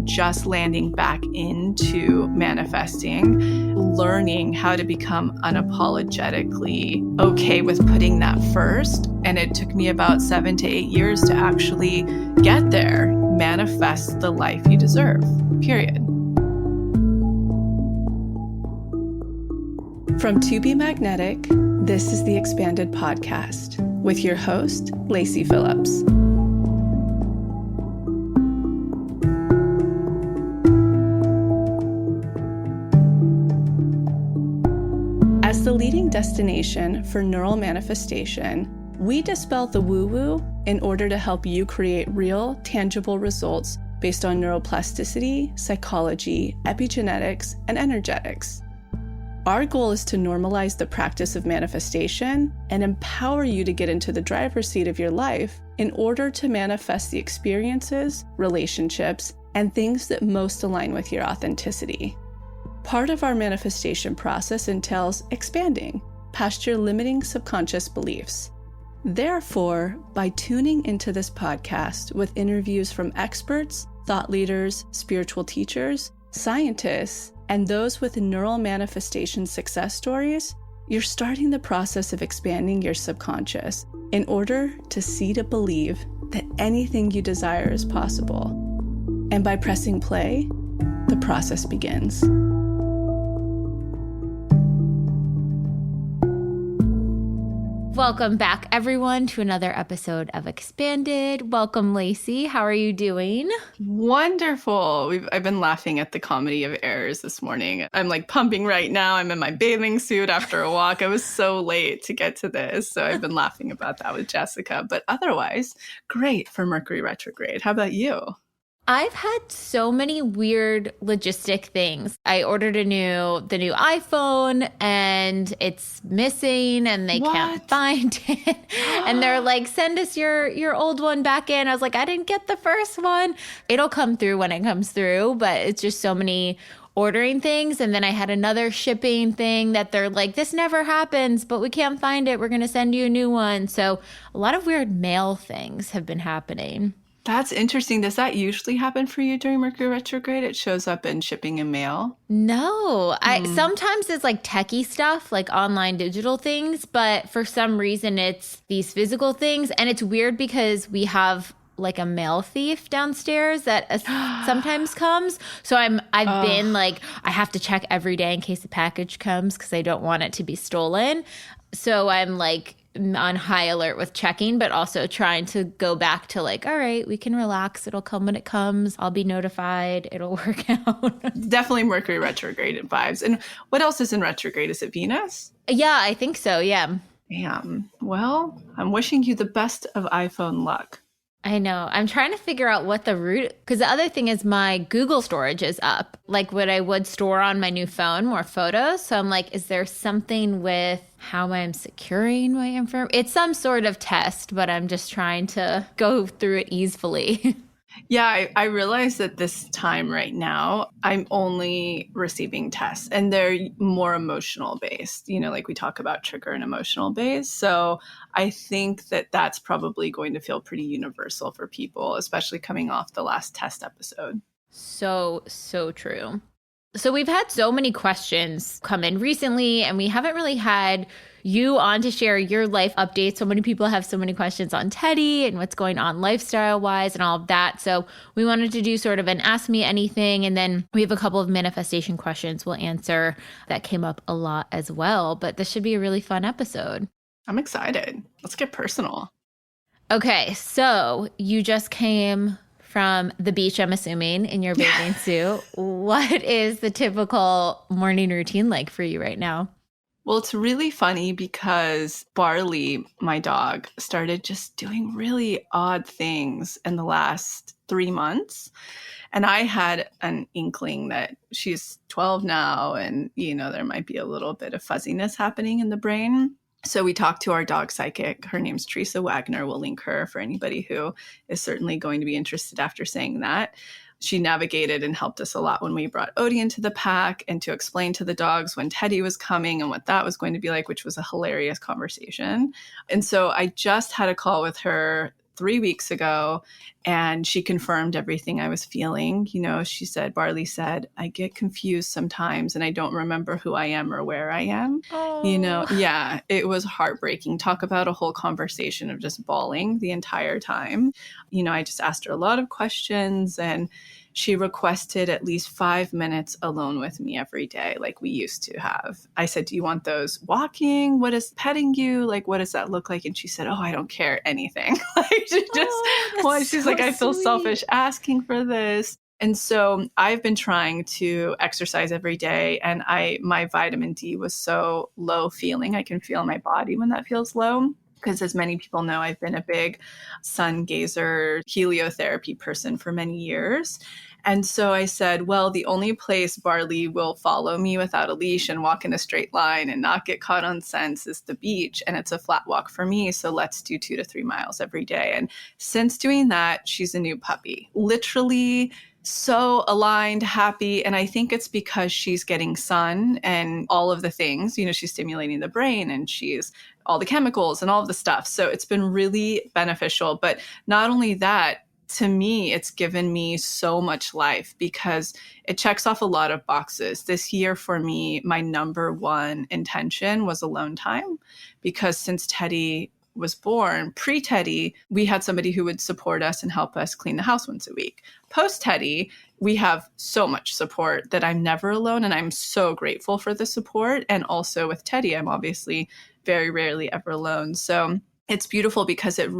I'm just landing back into manifesting, learning how to become unapologetically okay with putting that first. And it took me about 7 to 8 years to actually get there. Manifest the life you deserve, period. From To Be Magnetic, this is the Expanded Podcast with your host, Lacy Phillips. As the leading destination for neural manifestation, we dispel the woo-woo in order to help you create real, tangible results based on neuroplasticity, psychology, epigenetics, and energetics. Our goal is to normalize the practice of manifestation and empower you to get into the driver's seat of your life in order to manifest the experiences, relationships, and things that most align with your authenticity. Part of our manifestation process entails expanding past your limiting subconscious beliefs. Therefore, by tuning into this podcast with interviews from experts, thought leaders, spiritual teachers, scientists, and those with neural manifestation success stories, you're starting the process of expanding your subconscious in order to see to believe that anything you desire is possible. And by pressing play, the process begins. Welcome back, everyone, to another episode of Expanded. Welcome, Lacy. How are you doing? Wonderful. I've been laughing at the comedy of errors this morning. I'm like pumping right now. I'm in my bathing suit after a walk. I was so late to get to this. So I've been laughing about that with Jessica. But otherwise, great for Mercury retrograde. How about you? I've had so many weird logistic things. I ordered the new iPhone and it's missing and they can't find it. And they're like, send us your old one back in. I was like, I didn't get the first one. It'll come through when it comes through, but it's just so many ordering things. And then I had another shipping thing that they're like, this never happens, but we can't find it. We're going to send you a new one. So a lot of weird mail things have been happening. That's interesting. Does that usually happen for you during Mercury retrograde? It shows up in shipping and mail? No. Sometimes it's like techie stuff, like online digital things, but for some reason it's these physical things. And it's weird because we have like a mail thief downstairs that sometimes comes. So I've been like, I have to check every day in case the package comes because I don't want it to be stolen. So I'm like on high alert with checking, but also trying to go back to like, all right, we can relax. It'll come when it comes. I'll be notified. It'll work out. Definitely Mercury retrograde vibes. And what else is in retrograde? Is it Venus? Yeah, I think so. Yeah. Damn. Well, I'm wishing you the best of iPhone luck. I know. I'm trying to figure out what the root, because the other thing is my Google storage is up, like what I would store on my new phone, more photos. So I'm like, is there something with how I'm securing my information? It's some sort of test, but I'm just trying to go through it easily. Yeah, I realize that this time right now, I'm only receiving tests and they're more emotional based, like we talk about trigger and emotional based. So I think that that's probably going to feel pretty universal for people, especially coming off the last test episode. So true. So we've had so many questions come in recently, and we haven't really had you on to share your life updates. So many people have so many questions on Teddy and what's going on lifestyle-wise and all of that. So we wanted to do sort of an Ask Me Anything, and then we have a couple of manifestation questions we'll answer that came up a lot as well. But this should be a really fun episode. I'm excited. Let's get personal. Okay, so you just came from the beach, I'm assuming, in your bathing suit. What is the typical morning routine like for you right now? Well, it's really funny because Barley, my dog, started just doing really odd things in the last 3 months. And I had an inkling that she's 12 now and, there might be a little bit of fuzziness happening in the brain. So we talked to our dog psychic. Her name's Teresa Wagner. We'll link her for anybody who is certainly going to be interested after saying that. She navigated and helped us a lot when we brought Odie into the pack and to explain to the dogs when Teddy was coming and what that was going to be like, which was a hilarious conversation. And so I just had a call with her 3 weeks ago. And she confirmed everything I was feeling. She said, Barley said, I get confused sometimes and I don't remember who I am or where I am. Oh. Yeah, it was heartbreaking. Talk about a whole conversation of just bawling the entire time. I just asked her a lot of questions, and she requested at least 5 minutes alone with me every day, like we used to have. I said, do you want those walking? What is petting you? Like, what does that look like? And she said, oh, I don't care anything. Like, she's like, I feel selfish asking for this. And so I've been trying to exercise every day, and my vitamin D was so low feeling. I can feel my body when that feels low. Because as many people know, I've been a big sun gazer, heliotherapy person for many years. And so I said, well, the only place Barley will follow me without a leash and walk in a straight line and not get caught on scents is the beach. And it's a flat walk for me. So let's do 2 to 3 miles every day. And since doing that, she's a new puppy. Literally so aligned, happy. And I think it's because she's getting sun and all of the things, she's stimulating the brain and she's all the chemicals and all of the stuff. So it's been really beneficial. But not only that, to me, it's given me so much life because it checks off a lot of boxes. This year for me, my number one intention was alone time, because since Teddy was born, pre-Teddy, we had somebody who would support us and help us clean the house once a week. Post-Teddy, we have so much support that I'm never alone, and I'm so grateful for the support. And also with Teddy, I'm obviously very rarely ever alone. So it's beautiful because it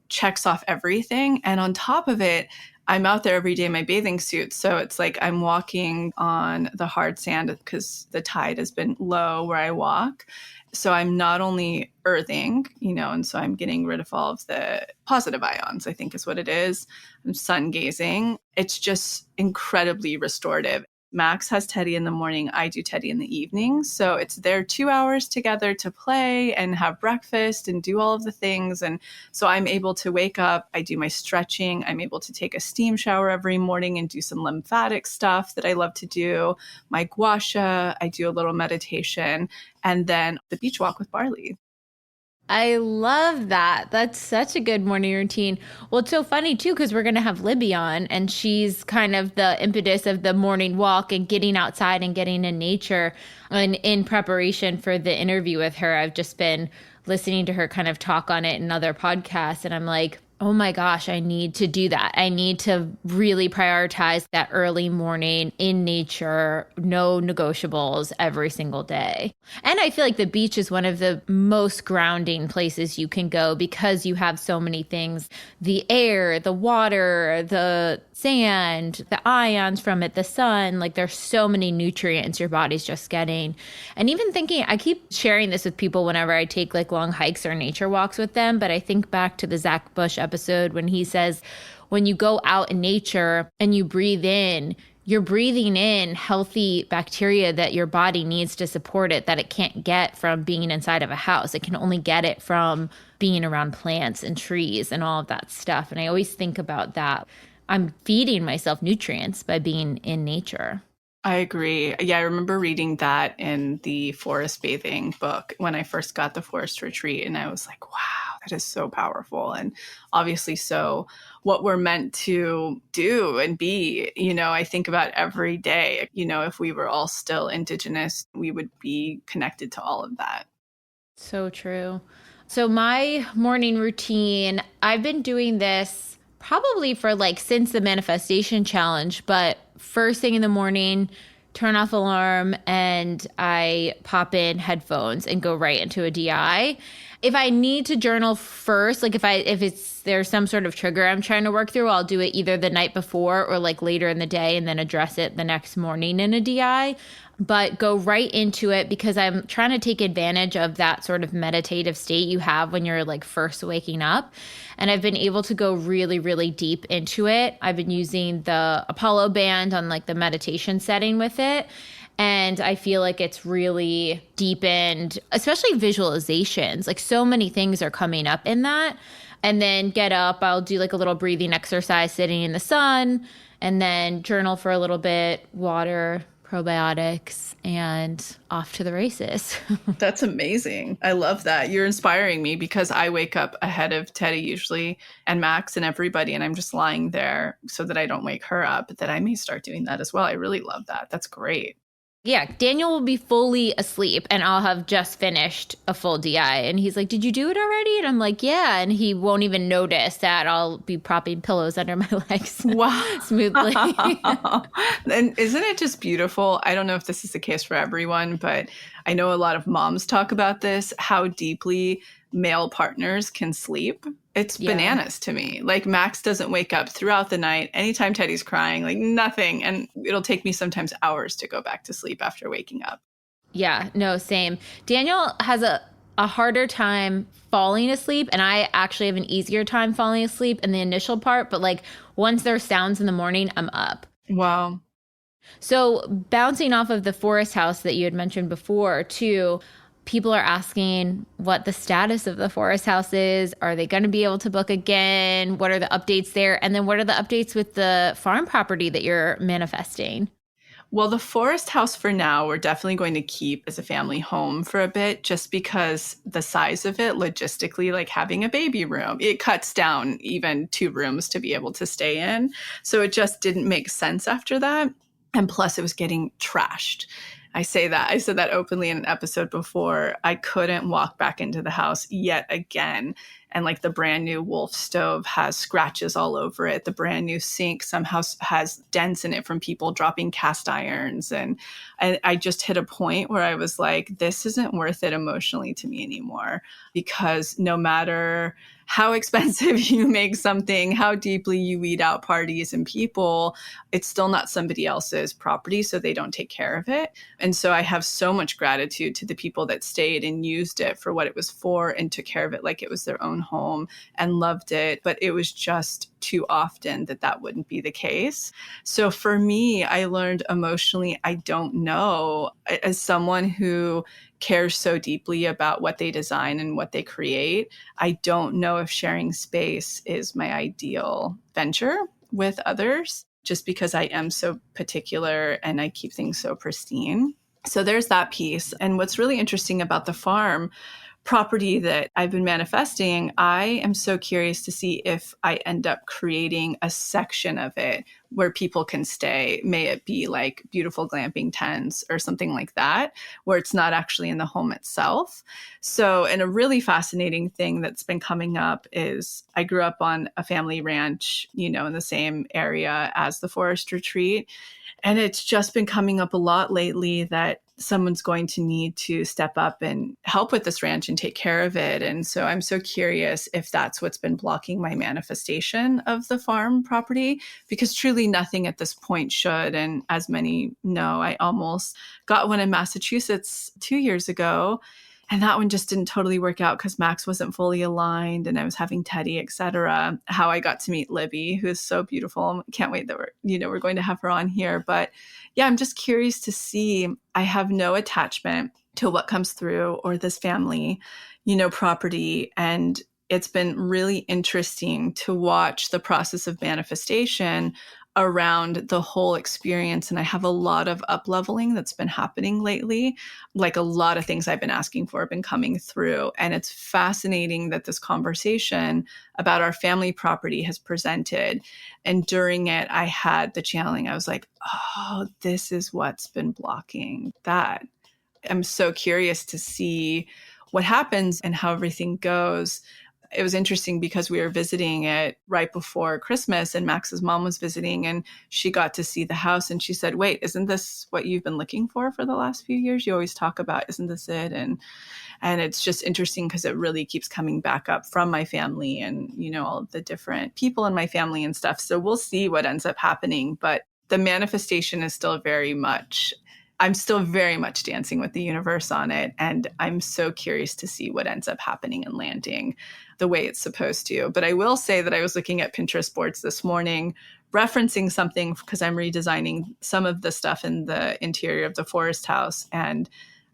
checks off everything. And on top of it, I'm out there every day in my bathing suit. So it's like I'm walking on the hard sand because the tide has been low where I walk. So I'm not only earthing, and so I'm getting rid of all of the positive ions, I think is what it is. I'm sun gazing. It's just incredibly restorative. Max has Teddy in the morning. I do Teddy in the evening. So it's their 2 hours together to play and have breakfast and do all of the things. And so I'm able to wake up. I do my stretching. I'm able to take a steam shower every morning and do some lymphatic stuff that I love to do. My gua sha, I do a little meditation, and then the beach walk with Barley. I love that. That's such a good morning routine. Well, it's so funny too, because we're going to have Libby on, and she's kind of the impetus of the morning walk and getting outside and getting in nature. And in preparation for the interview with her, I've just been listening to her kind of talk on it in other podcasts. And I'm like, oh my gosh, I need to do that. I need to really prioritize that early morning in nature, no negotiables every single day. And I feel like the beach is one of the most grounding places you can go because you have so many things, the air, the water, the sand, the ions from it, the sun, like there's so many nutrients your body's just getting. And even thinking, I keep sharing this with people whenever I take like long hikes or nature walks with them, but I think back to the Zach Bush episode when he says, when you go out in nature and you breathe in, you're breathing in healthy bacteria that your body needs to support it, that it can't get from being inside of a house. It can only get it from being around plants and trees and all of that stuff. And I always think about that. I'm feeding myself nutrients by being in nature. I agree. Yeah, I remember reading that in the forest bathing book when I first got the forest retreat. And I was like, wow, that is so powerful. And obviously, so what we're meant to do and be, I think about every day, if we were all still Indigenous, we would be connected to all of that. So true. So my morning routine, I've been doing this probably for since the manifestation challenge, but first thing in the morning, turn off alarm, and I pop in headphones and go right into a DI. If I need to journal first, if there's some sort of trigger I'm trying to work through, I'll do it either the night before or later in the day and then address it the next morning in a DI. But go right into it because I'm trying to take advantage of that sort of meditative state you have when you're first waking up. And I've been able to go really, really deep into it. I've been using the Apollo band on the meditation setting with it. And I feel like it's really deepened, especially visualizations. So many things are coming up in that. And then get up, I'll do a little breathing exercise sitting in the sun, and then journal for a little bit, water, probiotics, and off to the races. That's amazing. I love that. You're inspiring me because I wake up ahead of Teddy usually and Max and everybody, and I'm just lying there so that I don't wake her up, that I may start doing that as well. I really love that. That's great. Yeah, Daniel will be fully asleep and I'll have just finished a full DI. And he's like, "Did you do it already?" And I'm like, "Yeah." And he won't even notice that I'll be propping pillows under my legs Wow. smoothly. And isn't it just beautiful? I don't know if this is the case for everyone, but I know a lot of moms talk about this, how deeply male partners can sleep. It's bananas to me. Like Max doesn't wake up throughout the night. Anytime Teddy's crying, like nothing. And it'll take me sometimes hours to go back to sleep after waking up. Yeah, no, same. Daniel has a harder time falling asleep, and I actually have an easier time falling asleep in the initial part. But like once there's sounds in the morning, I'm up. Wow. So bouncing off of the forest house that you had mentioned before, too, people are asking what the status of the forest house is. Are they going to be able to book again? What are the updates there? And then what are the updates with the farm property that you're manifesting? Well, the forest house for now, we're definitely going to keep as a family home for a bit, just because the size of it, logistically, like having a baby room, it cuts down even 2 rooms to be able to stay in. So it just didn't make sense after that. And plus, it was getting trashed. I said that openly in an episode before. I couldn't walk back into the house yet again. And like the brand new Wolf stove has scratches all over it. The brand new sink somehow has dents in it from people dropping cast irons. And I just hit a point where I was like, this isn't worth it emotionally to me anymore, because no matter how expensive you make something, how deeply you weed out parties and people, it's still not somebody else's property, so they don't take care of it. And so I have so much gratitude to the people that stayed and used it for what it was for and took care of it like it was their own home and loved it. But it was just too often that wouldn't be the case. So for me, I learned emotionally, I don't know. As someone who cares so deeply about what they design and what they create, I don't know if sharing space is my ideal venture with others, just because I am so particular and I keep things so pristine. So there's that piece. And what's really interesting about the farm property that I've been manifesting, I am so curious to see if I end up creating a section of it where people can stay. May it be like beautiful glamping tents or something like that, where it's not actually in the home itself. So, and a really fascinating thing that's been coming up is I grew up on a family ranch, in the same area as the forest retreat. And it's just been coming up a lot lately that someone's going to need to step up and help with this ranch and take care of it. And so I'm so curious if that's what's been blocking my manifestation of the farm property, because truly nothing at this point should. And as many know, I almost got one in Massachusetts 2 years ago. And that one just didn't totally work out because Max wasn't fully aligned and I was having Teddy, etc. How I got to meet Libby, who is so beautiful. Can't wait that we're going to have her on here. But yeah, I'm just curious to see. I have no attachment to what comes through or this family, property. And it's been really interesting to watch the process of manifestation around the whole experience. And I have a lot of up-leveling that's been happening lately. Like a lot of things I've been asking for have been coming through. And it's fascinating that this conversation about our family property has presented. And during it, I had the channeling. I was like, oh, this is what's been blocking that. I'm so curious to see what happens and how everything goes. It was interesting because we were visiting it right before Christmas and Max's mom was visiting and she got to see the house and she said, wait, isn't this what you've been looking for the last few years? You always talk about, isn't this it? And it's just interesting because it really keeps coming back up from my family and, all of the different people in my family and stuff. So we'll see what ends up happening. But the manifestation is still I'm still very much dancing with the universe on it. And I'm so curious to see what ends up happening and landing the way it's supposed to. But I will say that I was looking at Pinterest boards this morning, referencing something because I'm redesigning some of the stuff in the interior of the forest house. And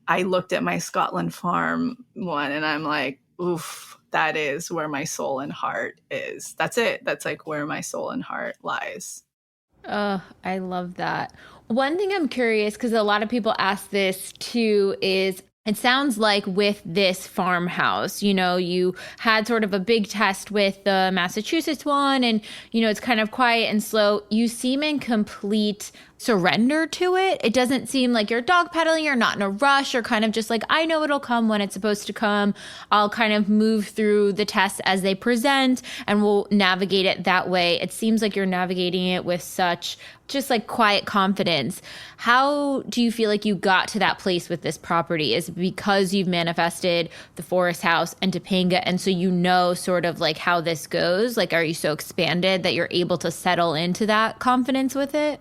I looked at my Scotland farm one and I'm like, oof, that is where my soul and heart is. That's it. That's like where my soul and heart lies. Oh, I love that. One thing I'm curious, because a lot of people ask this too, is it sounds like with this farmhouse, you had sort of a big test with the Massachusetts one, and, it's kind of quiet and slow. You seem in complete surrender to it. It doesn't seem like you're dog pedaling, you're not in a rush, or kind of just like, I know it'll come when it's supposed to come. I'll kind of move through the tests as they present and we'll navigate it that way. It seems like you're navigating it with such just like quiet confidence. How do you feel like you got to that place with this property? Is it because you've manifested the forest house and Topanga, and so sort of like how this goes? Like, are you so expanded that you're able to settle into that confidence with it?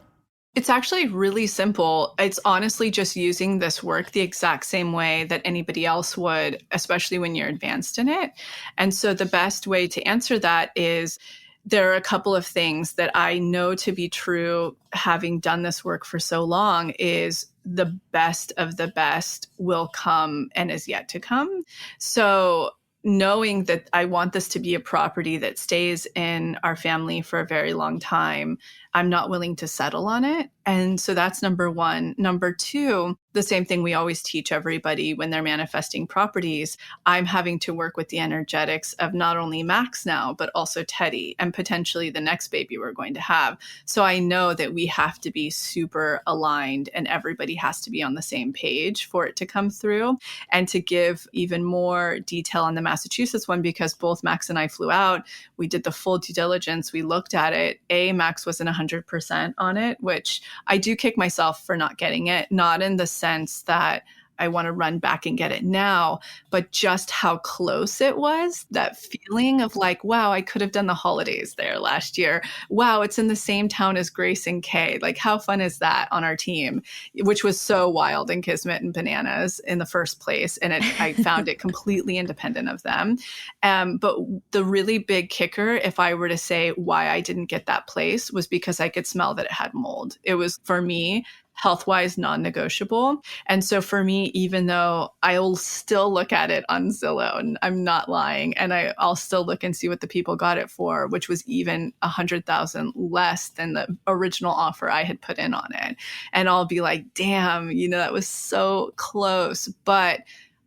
It's actually really simple. It's honestly just using this work the exact same way that anybody else would, especially when you're advanced in it. And so the best way to answer that is there are a couple of things that I know to be true, having done this work for so long, is the best of the best will come and is yet to come. So knowing that I want this to be a property that stays in our family for a very long time, I'm not willing to settle on it. And so that's number one. Number two, the same thing we always teach everybody when they're manifesting properties. I'm having to work with the energetics of not only Max now, but also Teddy and potentially the next baby we're going to have. So I know that we have to be super aligned and everybody has to be on the same page for it to come through. And to give even more detail on the Massachusetts one, because both Max and I flew out, we did the full due diligence. We looked at it. Max wasn't 100% on it, which I do kick myself for not getting it, not in the sense that I want to run back and get it now, but just how close it was, that feeling of like, wow, I could have done the holidays there last year. Wow, it's in the same town as Grace and Kay. Like, how fun is that on our team, which was so wild and kismet and bananas in the first place. And I found it completely independent of them. But the really big kicker, if I were to say why I didn't get that place, was because I could smell that it had mold. It was, for me, health-wise non-negotiable. And so for me, even though I'll still look at it on Zillow, and I'm not lying, and I'll still look and see what the people got it for, which was even 100,000 less than the original offer I had put in on it. And I'll be like, damn, that was so close. But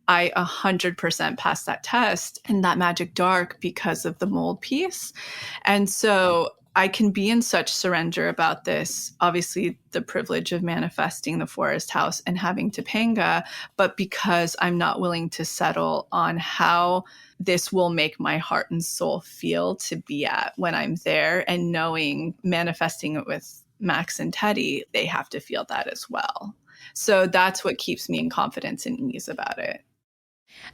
I 100% passed that test in that magic dark because of the mold piece. And so I can be in such surrender about this, obviously the privilege of manifesting the forest house and having Topanga, but because I'm not willing to settle on how this will make my heart and soul feel to be at when I'm there, and knowing manifesting it with Max and Teddy, they have to feel that as well. So that's what keeps me in confidence and ease about it.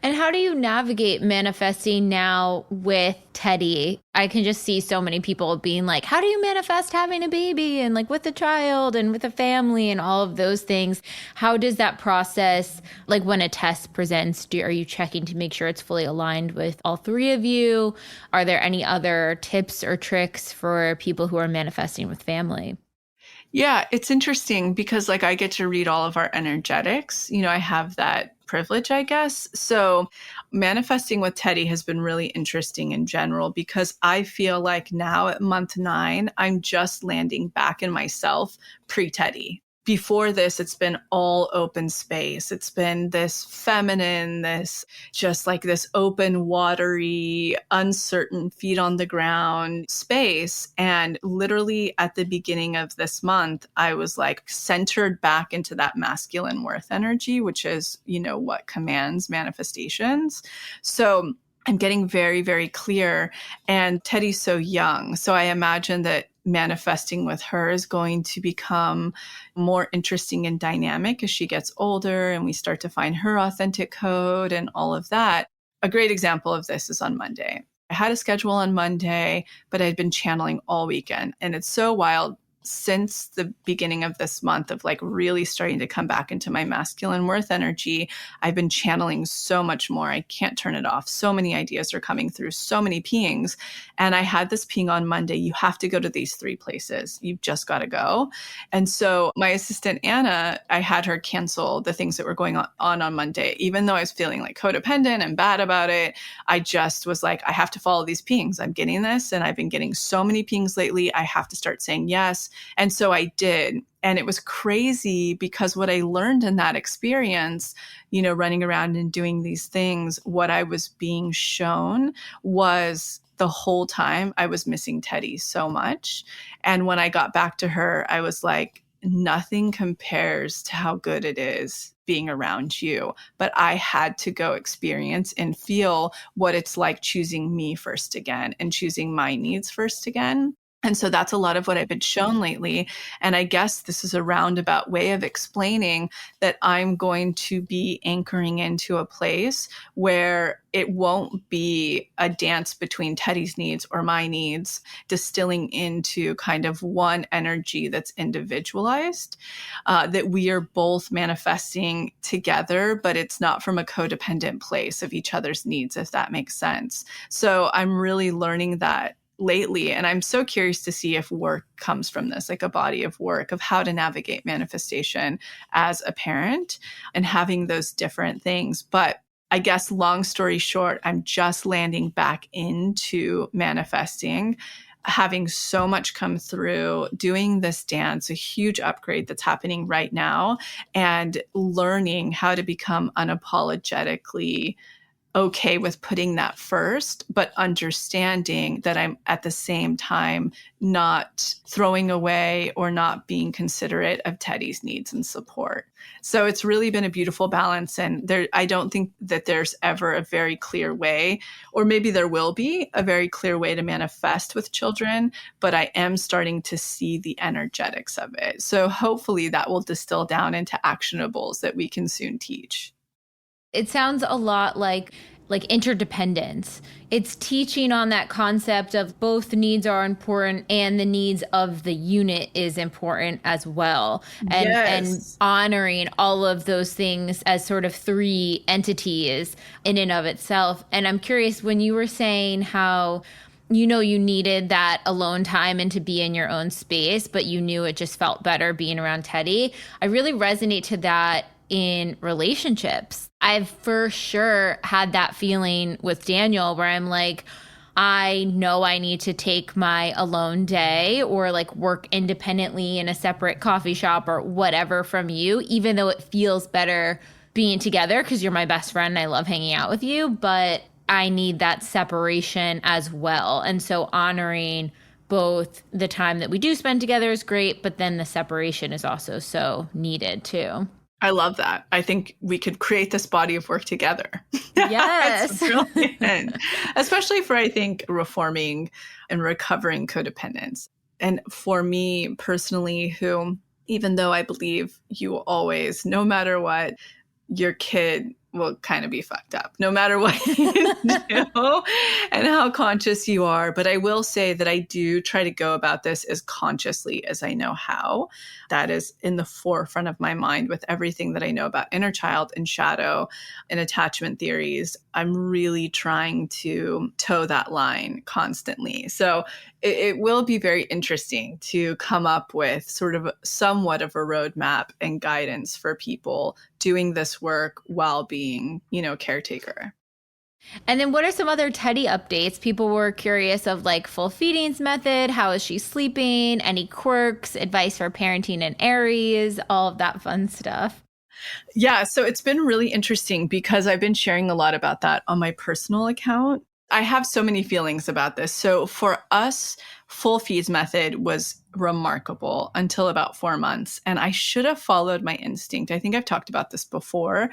And how do you navigate manifesting now with Teddy? I can just see so many people being like, how do you manifest having a baby and like with a child and with a family and all of those things? How does that process, like when a test presents, are you checking to make sure it's fully aligned with all three of you? Are there any other tips or tricks for people who are manifesting with family? Yeah, it's interesting because I get to read all of our energetics. I have that privilege, I guess. So manifesting with Teddy has been really interesting in general because I feel like now at month 9, I'm just landing back in myself pre-Teddy. Before this, it's been all open space. It's been this feminine, this just like this open, watery, uncertain, feet on the ground space. And literally at the beginning of this month, I was like centered back into that masculine worth energy, which is, what commands manifestations. So I'm getting very, very clear. And Teddy's so young. So I imagine that manifesting with her is going to become more interesting and dynamic as she gets older and we start to find her authentic code and all of that. A great example of this is on Monday. I had a schedule on Monday, but I'd been channeling all weekend. And it's so wild. Since the beginning of this month of really starting to come back into my masculine worth energy, I've been channeling so much more. I can't turn it off. So many ideas are coming through, so many pings. And I had this ping on Monday. You have to go to these 3 places. You've just got to go. And so my assistant, Anna, I had her cancel the things that were going on Monday. Even though I was feeling codependent and bad about it, I just was like, I have to follow these pings. I'm getting this. And I've been getting so many pings lately. I have to start saying yes. needs. And so I did. And it was crazy because what I learned in that experience, running around and doing these things, what I was being shown was the whole time I was missing Teddy so much. And when I got back to her, I was like, nothing compares to how good it is being around you. But I had to go experience and feel what it's like choosing me first again and choosing my needs first again. And so that's a lot of what I've been shown lately. And I guess this is a roundabout way of explaining that I'm going to be anchoring into a place where it won't be a dance between Teddy's needs or my needs, distilling into kind of one energy that's individualized, that we are both manifesting together, but it's not from a codependent place of each other's needs, if that makes sense. So I'm really learning that lately. And I'm so curious to see if work comes from this, like a body of work of how to navigate manifestation as a parent and having those different things. But I guess long story short, I'm just landing back into manifesting, having so much come through, doing this dance, a huge upgrade that's happening right now, and learning how to become unapologetically okay with putting that first, but understanding that I'm at the same time not throwing away or not being considerate of Teddy's needs and support. So it's really been a beautiful balance. And I don't think that there's ever a very clear way, or maybe there will be a very clear way to manifest with children, but I am starting to see the energetics of it. So hopefully that will distill down into actionables that we can soon teach. It sounds a lot like interdependence. It's teaching on that concept of both needs are important and the needs of the unit is important as well. And honoring all of those things as sort of three entities in and of itself. And I'm curious, when you were saying how you needed that alone time and to be in your own space, but you knew it just felt better being around Teddy, I really resonate to that in relationships. I've for sure had that feeling with Daniel where I'm like, I know I need to take my alone day or like work independently in a separate coffee shop or whatever from you, even though it feels better being together because you're my best friend and I love hanging out with you, but I need that separation as well. And so honoring both the time that we do spend together is great, but then the separation is also so needed too. I love that. I think we could create this body of work together. Yes. Brilliant. Especially for, I think, reforming and recovering codependence. And for me personally, who, even though I believe you always, no matter what, your kid will kind of be fucked up no matter what you do and how conscious you are. But I will say that I do try to go about this as consciously as I know how. That is in the forefront of my mind with everything that I know about inner child and shadow and attachment theories. I'm really trying to toe that line constantly. So it will be very interesting to come up with sort of somewhat of a roadmap and guidance for people doing this work while being, caretaker. And then what are some other Teddy updates? People were curious of like full feedings method. How is she sleeping? Any quirks, advice for parenting in Aries, all of that fun stuff. Yeah, so it's been really interesting because I've been sharing a lot about that on my personal account. I have so many feelings about this. So for us, full feeds method was remarkable until about 4 months. And I should have followed my instinct. I think I've talked about this before.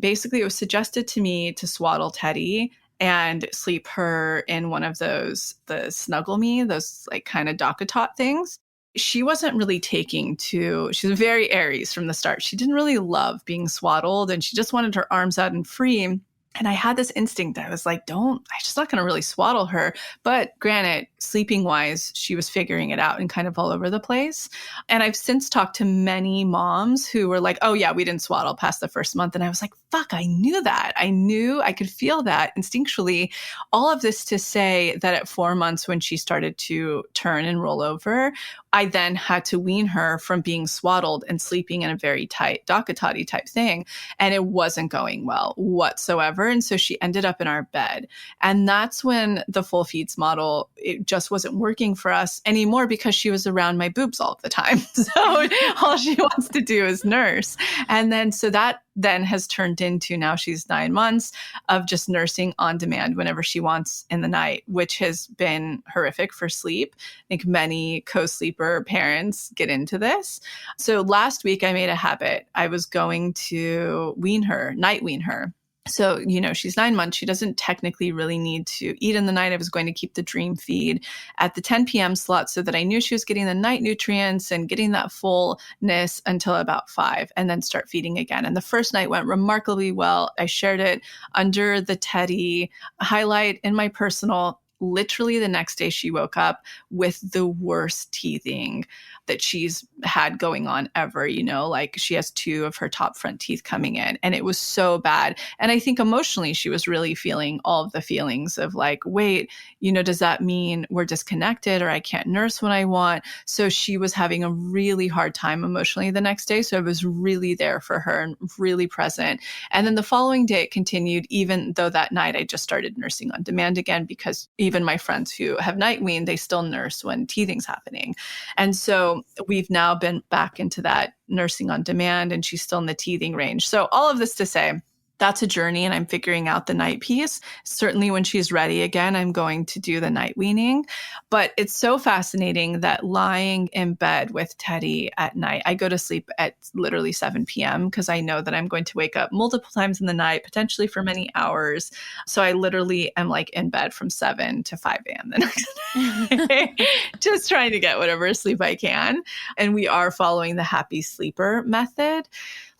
Basically, it was suggested to me to swaddle Teddy and sleep her in one of those, the Snuggle Me, those like kind of DockATot things. She wasn't really she was very Aries from the start. She didn't really love being swaddled and she just wanted her arms out and free. And I had this instinct. I was like, I'm just not going to really swaddle her. But granted, sleeping wise, she was figuring it out and kind of all over the place. And I've since talked to many moms who were like, oh yeah, we didn't swaddle past the first month. And I was like, fuck, I knew that. I could feel that instinctually. All of this to say that at 4 months when she started to turn and roll over, I then had to wean her from being swaddled and sleeping in a very tight Dakatati type thing. And it wasn't going well whatsoever. And so she ended up in our bed. And that's when the full feeds model, it just wasn't working for us anymore because she was around my boobs all the time. So all she wants to do is nurse. And then so that then has turned into, now she's 9 months of just nursing on demand whenever she wants in the night, which has been horrific for sleep. I think many co-sleeper parents get into this. So last week I made a habit. I was going to night wean her. So, she's 9 months. She doesn't technically really need to eat in the night. I was going to keep the dream feed at the 10 p.m. slot so that I knew she was getting the night nutrients and getting that fullness until about 5, and then start feeding again. And the first night went remarkably well. I shared it under the Teddy highlight in my personal. Literally the next day she woke up with the worst teething that she's had going on ever, like she has 2 of her top front teeth coming in, and it was so bad. And I think emotionally she was really feeling all of the feelings of like, wait, does that mean we're disconnected or I can't nurse when I want? So she was having a really hard time emotionally the next day. So I was really there for her and really present. And then the following day it continued, even though that night I just started nursing on demand again, because even my friends who have night weaned, they still nurse when teething's happening. And so we've now been back into that nursing on demand, and she's still in the teething range. So all of this to say, that's a journey, and I'm figuring out the night piece. Certainly when she's ready again, I'm going to do the night weaning. But it's so fascinating that lying in bed with Teddy at night, I go to sleep at literally 7 p.m. because I know that I'm going to wake up multiple times in the night, potentially for many hours. So I literally am like in bed from 7 to 5 a.m. the next day, just trying to get whatever sleep I can. And we are following the happy sleeper method.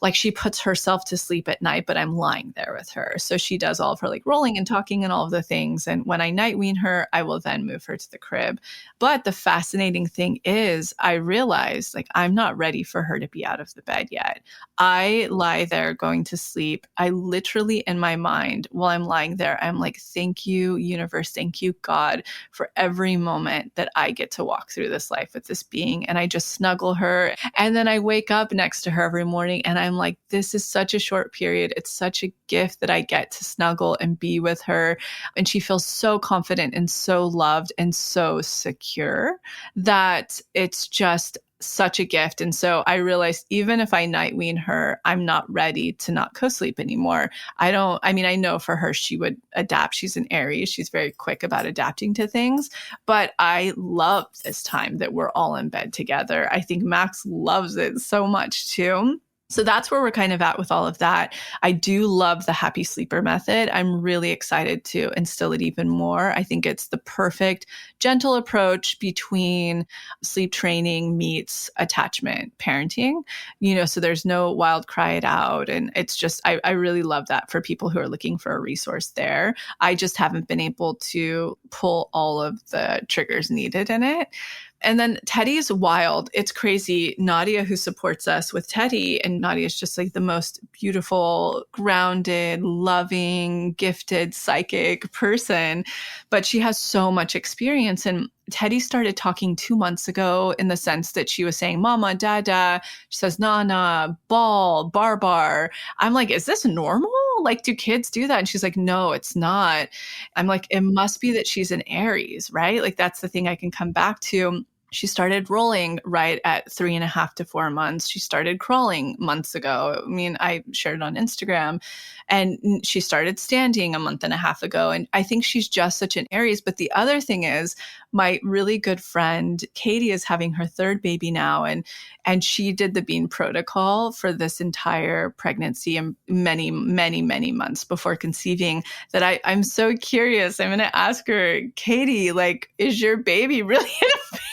Like she puts herself to sleep at night, but I'm lying there with her. So she does all of her like rolling and talking and all of the things. And when I night wean her, I will then move her to the crib. But the fascinating thing is I realize like I'm not ready for her to be out of the bed yet. I lie there going to sleep. I literally in my mind while I'm lying there, I'm like, thank you, universe. Thank you, God, for every moment that I get to walk through this life with this being. And I just snuggle her. And then I wake up next to her every morning and I'm like, this is such a short period. It's such a gift that I get to snuggle and be with her. And she feels so confident and so loved and so secure that it's just such a gift. And so I realized even if I night wean her, I'm not ready to not co-sleep anymore. I know for her, she would adapt. She's an Aries. She's very quick about adapting to things, but I love this time that we're all in bed together. I think Max loves it so much too. So that's where we're kind of at with all of that. I do love the happy sleeper method. I'm really excited to instill it even more. I think it's the perfect gentle approach between sleep training meets attachment parenting, so there's no wild cry it out. And it's just, I really love that for people who are looking for a resource there. I just haven't been able to pull all of the triggers needed in it. And then Teddy's wild. It's crazy. Nadia, who supports us with Teddy, and Nadia is just like the most beautiful, grounded, loving, gifted, psychic person. But she has so much experience. And Teddy started talking 2 months ago in the sense that she was saying, Mama, Dada. She says, Nana, ball, bar. I'm like, is this normal? Like, do kids do that? And she's like, no, it's not. I'm like, it must be that she's an Aries, right? Like, that's the thing I can come back to. She started rolling right at 3.5 to 4 months. She started crawling months ago. I mean, I shared it on Instagram, and she started standing a month and a half ago. And I think she's just such an Aries. But the other thing is my really good friend, Katie, is having her 3rd baby now. And she did the bean protocol for this entire pregnancy and many, many, many months before conceiving that I'm so curious. I'm going to ask her, Katie, like, is your baby really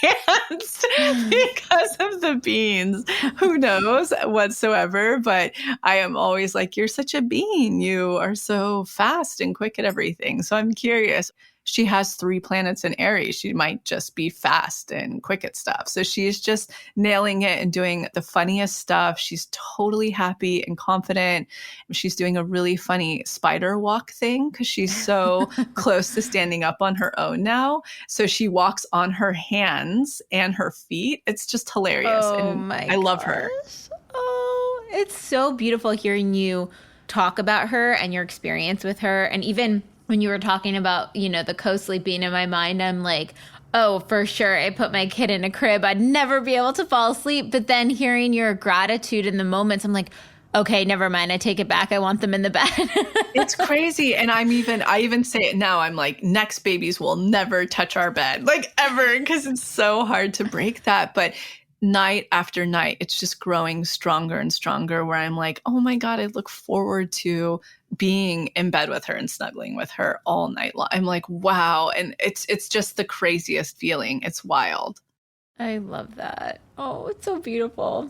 advanced because of the beans? Who knows whatsoever. But I am always like, you're such a bean. You are so fast and quick at everything. So I'm curious. she has 3 planets in Aries. She might just be fast and quick at stuff. So she's just nailing it and doing the funniest stuff. She's totally happy and confident. She's doing a really funny spider walk thing because she's so close to standing up on her own now. So she walks on her hands and her feet. It's just hilarious. Oh And my I love her. Oh, it's so beautiful hearing you talk about her and your experience with her. And even when you were talking about, the co-sleeping in my mind, I'm like, oh, for sure. I put my kid in a crib. I'd never be able to fall asleep. But then hearing your gratitude in the moments, I'm like, okay, never mind. I take it back. I want them in the bed. It's crazy. And I even say it now. I'm like, next babies will never touch our bed, like ever, because it's so hard to break that. But night after night, it's just growing stronger and stronger where I'm like, oh my God, I look forward to being in bed with her and snuggling with her all night long. I'm like, wow. And it's just the craziest feeling. It's wild. I love that. Oh, it's so beautiful.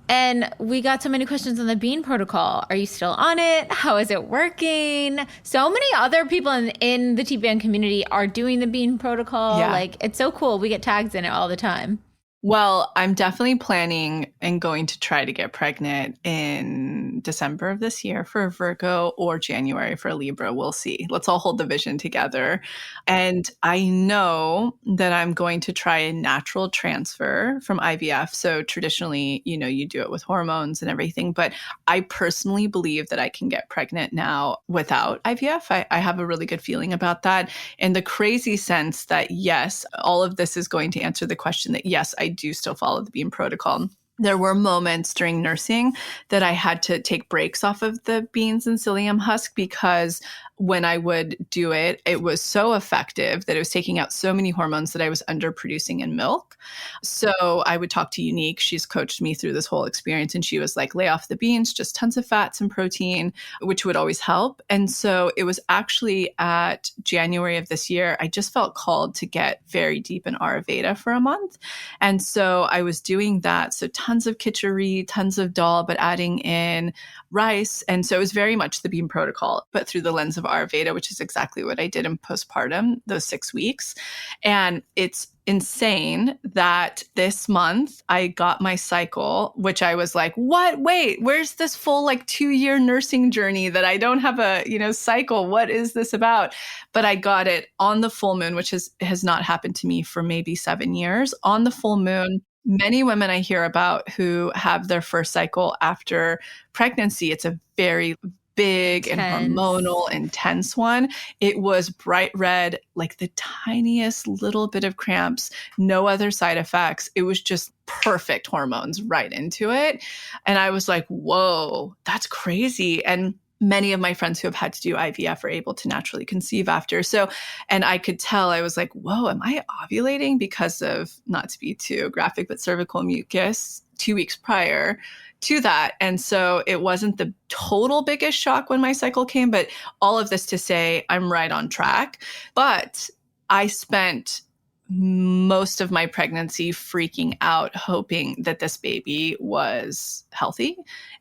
And we got so many questions on the bean protocol. Are you still on it? How is it working? So many other people in the TBN community are doing the bean protocol. Yeah. Like, it's so cool. We get tags in it all the time. Well, I'm definitely planning and going to try to get pregnant in December of this year for a Virgo or January for a Libra. We'll see. Let's all hold the vision together. And I know that I'm going to try a natural transfer from IVF. So traditionally, you do it with hormones and everything. But I personally believe that I can get pregnant now without IVF. I have a really good feeling about that. In the crazy sense that, yes, all of this is going to answer the question that, yes, I do still follow the bean protocol. There were moments during nursing that I had to take breaks off of the beans and psyllium husk because when I would do it, it was so effective that it was taking out so many hormones that I was underproducing in milk. So I would talk to Unique. She's coached me through this whole experience. And she was like, lay off the beans, just tons of fats and protein, which would always help. And so it was actually at January of this year, I just felt called to get very deep in Ayurveda for a month. And so I was doing that. So tons of khichdi, tons of dal, but adding in rice. And so it was very much the bean protocol, but through the lens of Ayurveda, which is exactly what I did in postpartum, those 6 weeks. And it's insane that this month I got my cycle, which I was like, what? Wait, where's this full 2-year nursing journey that I don't have a, cycle? What is this about? But I got it on the full moon, which has not happened to me for maybe 7 years. On the full moon, many women I hear about who have their first cycle after pregnancy, it's a very big and hormonal, intense one. It was bright red, like the tiniest little bit of cramps, no other side effects. It was just perfect hormones right into it. And I was like, whoa, that's crazy. And many of my friends who have had to do IVF are able to naturally conceive after. So, and I could tell, I was like, whoa, am I ovulating because of, not to be too graphic, but cervical mucus 2 weeks prior to that. And so it wasn't the total biggest shock when my cycle came, but all of this to say I'm right on track. But I spent most of my pregnancy freaking out, hoping that this baby was healthy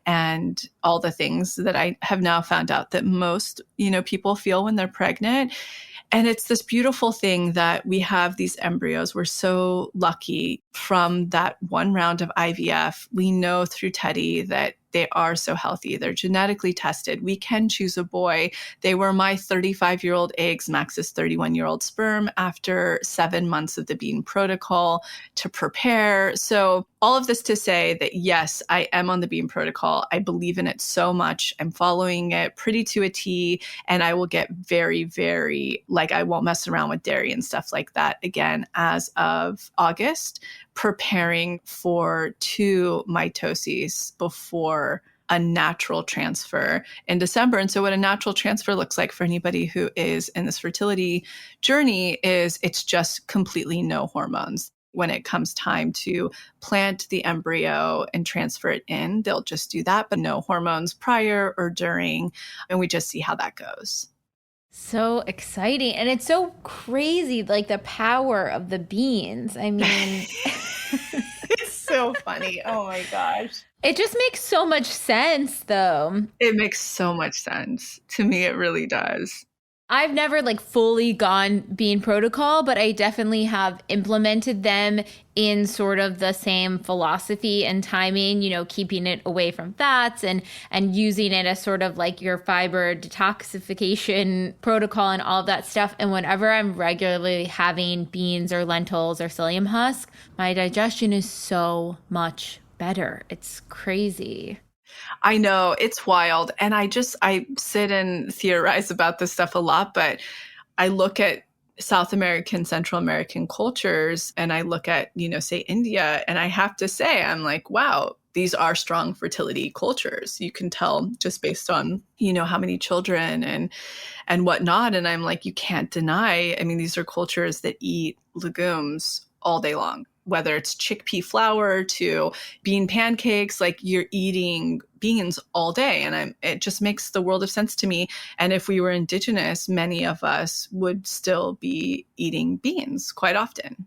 and all the things that I have now found out that most, people feel when they're pregnant. And it's this beautiful thing that we have these embryos. We're so lucky from that one round of IVF. We know through Teddy that they are so healthy. They're genetically tested. We can choose a boy. They were my 35-year-old eggs, Max's 31-year-old sperm after 7 months of the bean protocol to prepare. So all of this to say that, yes, I am on the bean protocol. I believe in it so much. I'm following it pretty to a T, and I will get very, very, I won't mess around with dairy and stuff like that again as of August, preparing for 2 mitoses before a natural transfer in December. And so what a natural transfer looks like for anybody who is in this fertility journey is it's just completely no hormones. When it comes time to plant the embryo and transfer it in, they'll just do that, but no hormones prior or during. And we just see how that goes. So exciting. And it's so crazy, the power of the beans. I mean, it's so funny. Oh my gosh. It just makes so much sense, though. It makes so much sense. To me, it really does. I've never like fully gone bean protocol, but I definitely have implemented them in sort of the same philosophy and timing, you know, keeping it away from fats and using it as sort of like your fiber detoxification protocol and all of that stuff. And whenever I'm regularly having beans or lentils or psyllium husk, my digestion is so much better. It's crazy. I know, it's wild. And I sit and theorize about this stuff a lot, but I look at South American, Central American cultures, and I look at, say India, and I have to say, I'm like, wow, these are strong fertility cultures. You can tell just based on, how many children and whatnot. And I'm like, you can't deny, I mean, these are cultures that eat legumes all day long, whether it's chickpea flour to bean pancakes, like you're eating beans all day. And it just makes the world of sense to me. And if we were indigenous, many of us would still be eating beans quite often.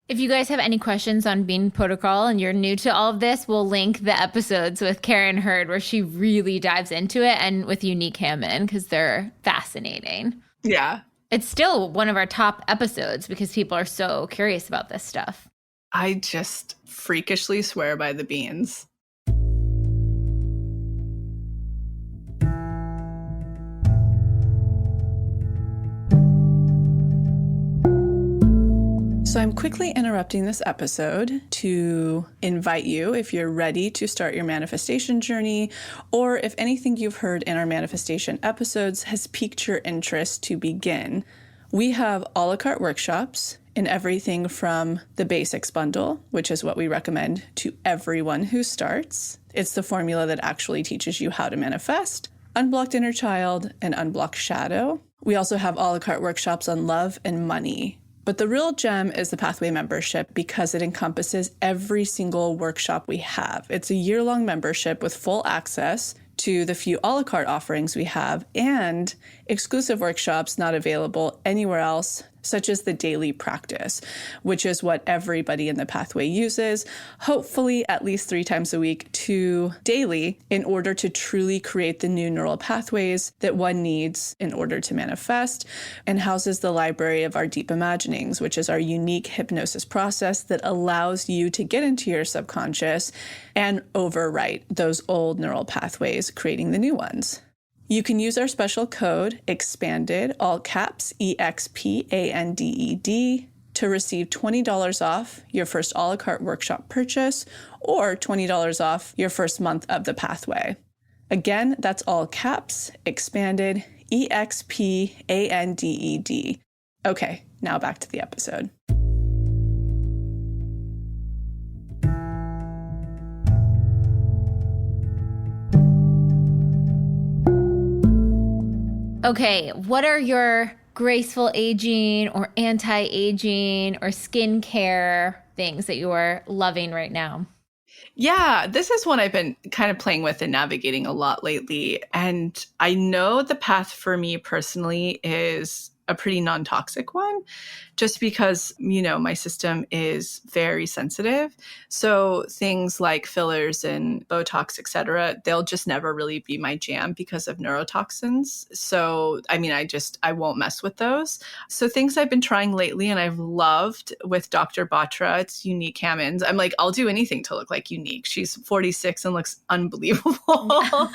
If you guys have any questions on bean protocol and you're new to all of this, we'll link the episodes with Karen Hurd where she really dives into it, and with Unique Hammond because they're fascinating. Yeah. It's still one of our top episodes because people are so curious about this stuff. I just freakishly swear by the beans. So I'm quickly interrupting this episode to invite you, if you're ready to start your manifestation journey, or if anything you've heard in our manifestation episodes has piqued your interest to begin. We have a la carte workshops in everything from the basics bundle, which is what we recommend to everyone who starts. It's the formula that actually teaches you how to manifest, unblocked inner child, and unblocked shadow. We also have a la carte workshops on love and money. But the real gem is the Pathway membership because it encompasses every single workshop we have. It's a year-long membership with full access to the few a la carte offerings we have and exclusive workshops not available anywhere else, such as the daily practice, which is what everybody in the Pathway uses, hopefully at least 3 times a week to daily, in order to truly create the new neural pathways that one needs in order to manifest, and houses the library of our deep imaginings, which is our unique hypnosis process that allows you to get into your subconscious and overwrite those old neural pathways, creating the new ones. You can use our special code EXPANDED, all caps, EXPANDED, to receive $20 off your first a la carte workshop purchase or $20 off your first month of the Pathway. Again, that's all caps, EXPANDED, EXPANDED. Okay, now back to the episode. Okay, what are your graceful aging or anti-aging or skincare things that you are loving right now? Yeah, this is one I've been kind of playing with and navigating a lot lately. And I know the path for me personally is a pretty non-toxic one, just because, my system is very sensitive. So things like fillers and Botox, et cetera, they'll just never really be my jam because of neurotoxins. So, I won't mess with those. So things I've been trying lately and I've loved with Dr. Batra, it's Unique Hammond. I'm like, I'll do anything to look like Unique. She's 46 and looks unbelievable.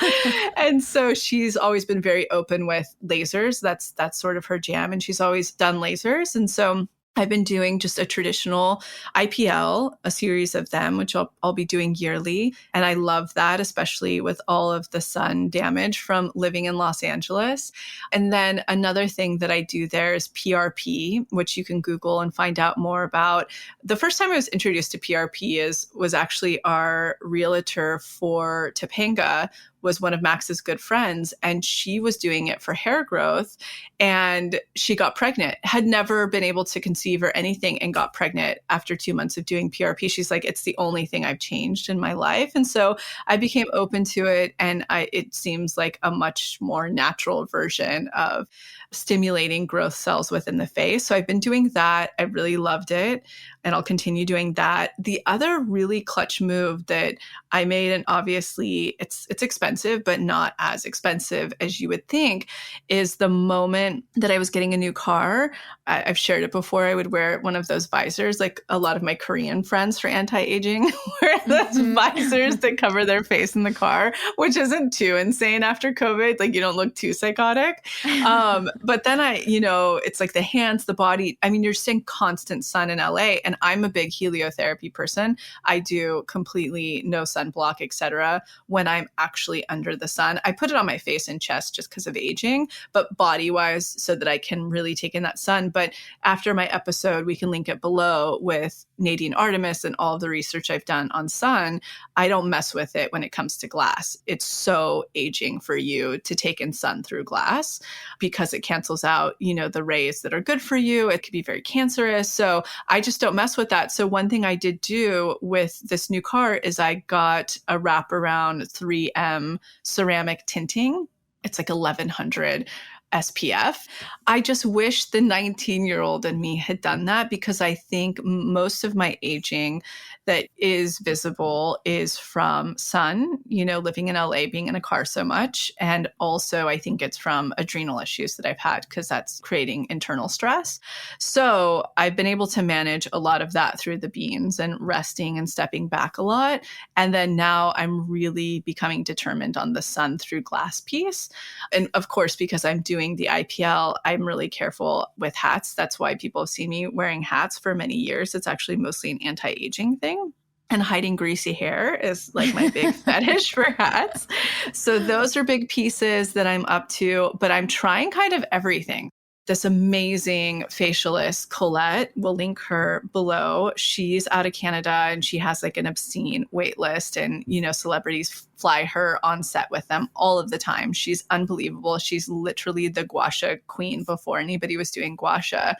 And so she's always been very open with lasers. That's sort of her jam. And she's always done lasers. And so I've been doing just a traditional IPL, a series of them, which I'll be doing yearly. And I love that, especially with all of the sun damage from living in Los Angeles. And then another thing that I do there is PRP, which you can Google and find out more about. The first time I was introduced to PRP was actually our realtor for Topanga, was one of Max's good friends, and she was doing it for hair growth, and she got pregnant, had never been able to conceive or anything, and got pregnant after 2 months of doing PRP. She's like, it's the only thing I've changed in my life. And so I became open to it, and it seems like a much more natural version of stimulating growth cells within the face. So I've been doing that. I really loved it, and I'll continue doing that. The other really clutch move that I made, and obviously it's expensive, expensive, but not as expensive as you would think, is the moment that I was getting a new car. I've shared it before. I would wear one of those visors, like a lot of my Korean friends for anti-aging wear those visors that cover their face in the car, which isn't too insane after COVID. Like you don't look too psychotic. But then it's like the hands, the body. I mean, you're seeing constant sun in LA, and I'm a big heliotherapy person. I do completely no sunblock, etc. when I'm actually under the sun. I put it on my face and chest just because of aging, but body-wise so that I can really take in that sun. But after my episode, we can link it below with Nadine Artemis and all of the research I've done on sun. I don't mess with it when it comes to glass. It's so aging for you to take in sun through glass because it cancels out, the rays that are good for you. It could be very cancerous. So I just don't mess with that. So one thing I did do with this new car is I got a wraparound 3M ceramic tinting. It's like 1100 SPF. I just wish the 19-year-old in me had done that, because I think most of my aging that is visible is from sun, living in LA, being in a car so much. And also I think it's from adrenal issues that I've had, because that's creating internal stress. So I've been able to manage a lot of that through the beans and resting and stepping back a lot. And then now I'm really becoming determined on the sun through glass piece. And of course, because I'm doing the IPL, I'm really careful with hats. That's why people have seen me wearing hats for many years. It's actually mostly an anti-aging thing. And hiding greasy hair is like my big fetish for hats. So those are big pieces that I'm up to, but I'm trying kind of everything. This amazing facialist, Colette, we'll link her below. She's out of Canada and she has like an obscene wait list, and, celebrities fly her on set with them all of the time. She's unbelievable. She's literally the gua sha queen before anybody was doing gua sha.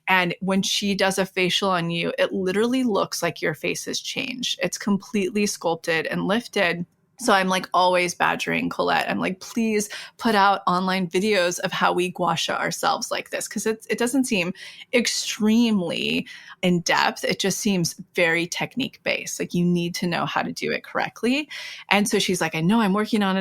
And when she does a facial on you, it literally looks like your face has changed. It's completely sculpted and lifted. So I'm like always badgering Colette. I'm like, please put out online videos of how we gua sha ourselves like this. Because it doesn't seem extremely in depth. It just seems very technique based. Like you need to know how to do it correctly. And so she's like, I know, I'm working on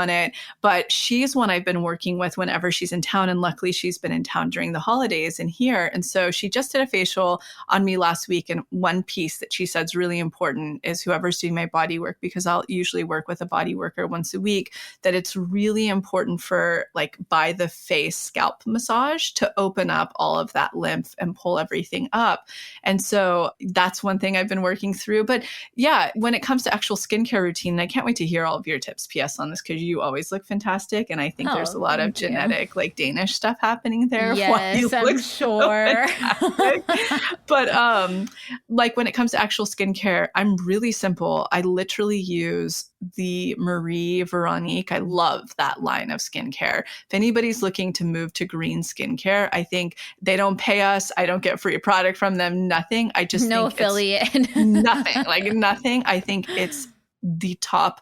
it. But she's one I've been working with whenever she's in town. And luckily she's been in town during the holidays and here. And so she just did a facial on me last week. And one piece that she said is really important is whoever's doing my body work, because I'll usually work with a body worker once a week, that it's really important for like by the face scalp massage to open up all of that lymph and pull everything up. And so that's one thing I've been working through. But yeah, when it comes to actual skincare routine, I can't wait to hear all of your tips, PS, on this, because you always look fantastic. And I think there's a lot of genetic, like Danish stuff happening there. Yes, I'm sure. But like when it comes to actual skincare, I'm really simple. I literally use the Marie Veronique. I love that line of skincare. If anybody's looking to move to green skincare, I think they don't pay us. I don't get free product from them. Nothing. I just no think affiliate. nothing. Like nothing. I think it's the top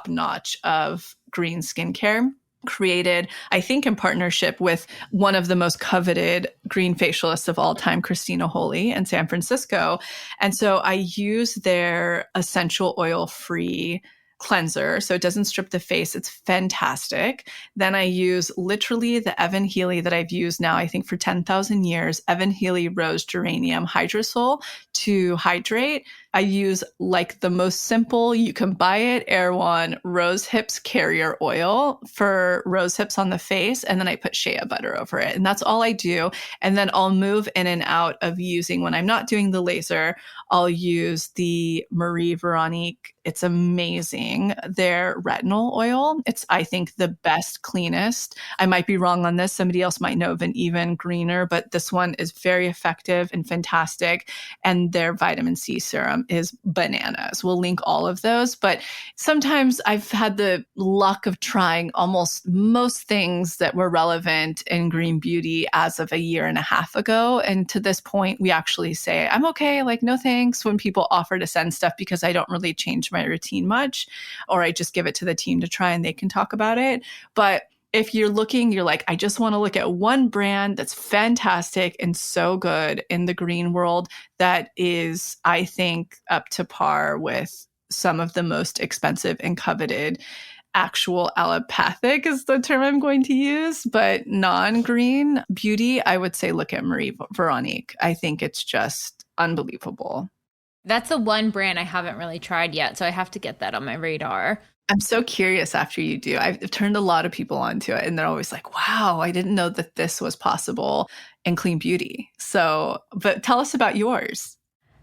notch of green skincare. Created, I think, in partnership with one of the most coveted green facialists of all time, Christina Holy in San Francisco. And so I use their essential oil-free cleanser. So it doesn't strip the face. It's fantastic. Then I use literally the Evan Healy that I've used now, I think, for 10,000 years, Evan Healy Rose Geranium Hydrosol to hydrate. I use like the most simple, you can buy it, Erewhon Rose Hips Carrier Oil for rose hips on the face. And then I put shea butter over it. And that's all I do. And then I'll move in and out of using, when I'm not doing the laser, I'll use the Marie Veronique. It's amazing. Their retinol oil. It's, I think, the best, cleanest. I might be wrong on this. Somebody else might know of an even greener, but this one is very effective and fantastic. And their vitamin C serum is bananas. We'll link all of those. But sometimes I've had the luck of trying almost most things that were relevant in green beauty as of a year and a half ago. And to this point, we actually say, I'm okay, like no thanks, when people offer to send stuff, because I don't really change my routine much, or I just give it to the team to try and they can talk about it. But if you're looking, you're like, I just want to look at one brand that's fantastic and so good in the green world that is, I think, up to par with some of the most expensive and coveted actual allopathic is the term I'm going to use, but non-green beauty, I would say look at Marie Veronique. I think it's just unbelievable. That's the one brand I haven't really tried yet, so I have to get that on my radar. I'm so curious after you do. I've turned a lot of people onto it, and they're always like, wow, I didn't know that this was possible in clean beauty. So, but tell us about yours.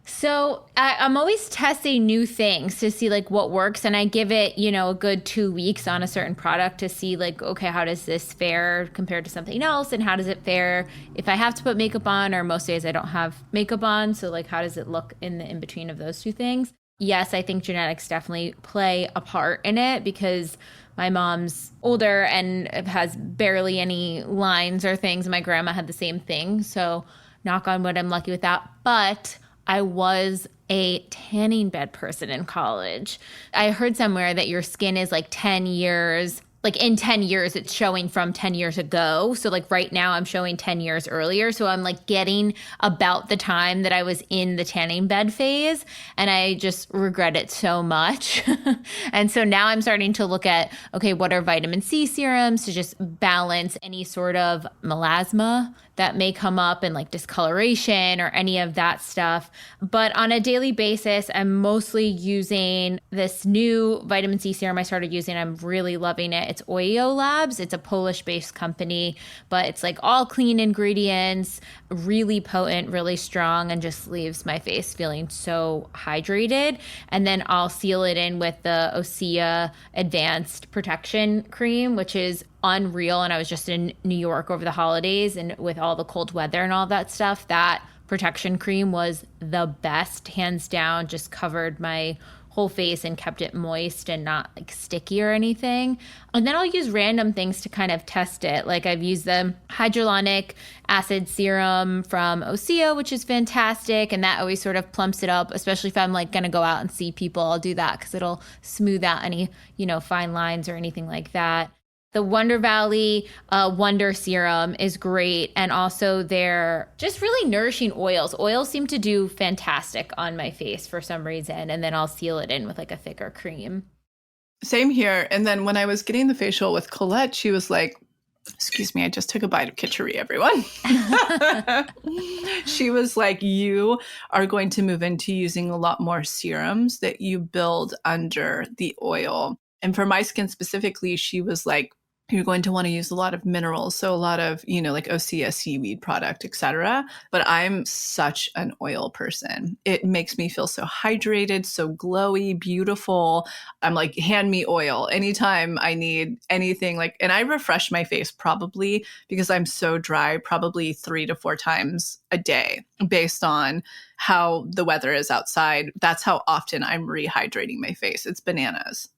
So I'm always testing new things to see like what works. And I give it, a good 2 weeks on a certain product to see like, okay, how does this fare compared to something else? And how does it fare if I have to put makeup on, or most days I don't have makeup on. So like, how does it look in the in-between of those two things? Yes, I think genetics definitely play a part in it because my mom's older and has barely any lines or things. My grandma had the same thing. So knock on wood, I'm lucky with that. But I was a tanning bed person in college. I heard somewhere that your skin is like 10 years, like in 10 years, it's showing from 10 years ago. So like right now I'm showing 10 years earlier. So I'm like getting about the time that I was in the tanning bed phase. And I just regret it so much. And so now I'm starting to look at, okay, what are vitamin C serums to just balance any sort of melasma that may come up and like discoloration or any of that stuff. But on a daily basis, I'm mostly using this new vitamin C serum I started using. I'm really loving it. It's Oyo Labs. It's a Polish-based company, but it's like all clean ingredients, really potent, really strong, and just leaves my face feeling so hydrated. And then I'll seal it in with the Osea Advanced Protection Cream, which is unreal. And I was just in New York over the holidays, and with all the cold weather and all that stuff, that protection cream was the best, hands down. Just covered my whole face and kept it moist and not like sticky or anything. And then I'll use random things to kind of test it. Like I've used the hyaluronic acid serum from Osea, which is fantastic. And that always sort of plumps it up, especially if I'm like going to go out and see people. I'll do that because it'll smooth out any, fine lines or anything like that. The Wonder Valley Wonder Serum is great. And also they're just really nourishing oils. Oils seem to do fantastic on my face for some reason. And then I'll seal it in with like a thicker cream. Same here. And then when I was getting the facial with Colette, she was like, excuse me, I just took a bite of kitchery, everyone. She was like, you are going to move into using a lot more serums that you build under the oil. And for my skin specifically, she was like, you're going to want to use a lot of minerals. So a lot of, like Osea seaweed product, etc. But I'm such an oil person. It makes me feel so hydrated, so glowy, beautiful. I'm like, hand me oil anytime I need anything and I refresh my face probably because I'm so dry, probably 3 to 4 times a day based on how the weather is outside. That's how often I'm rehydrating my face. It's bananas.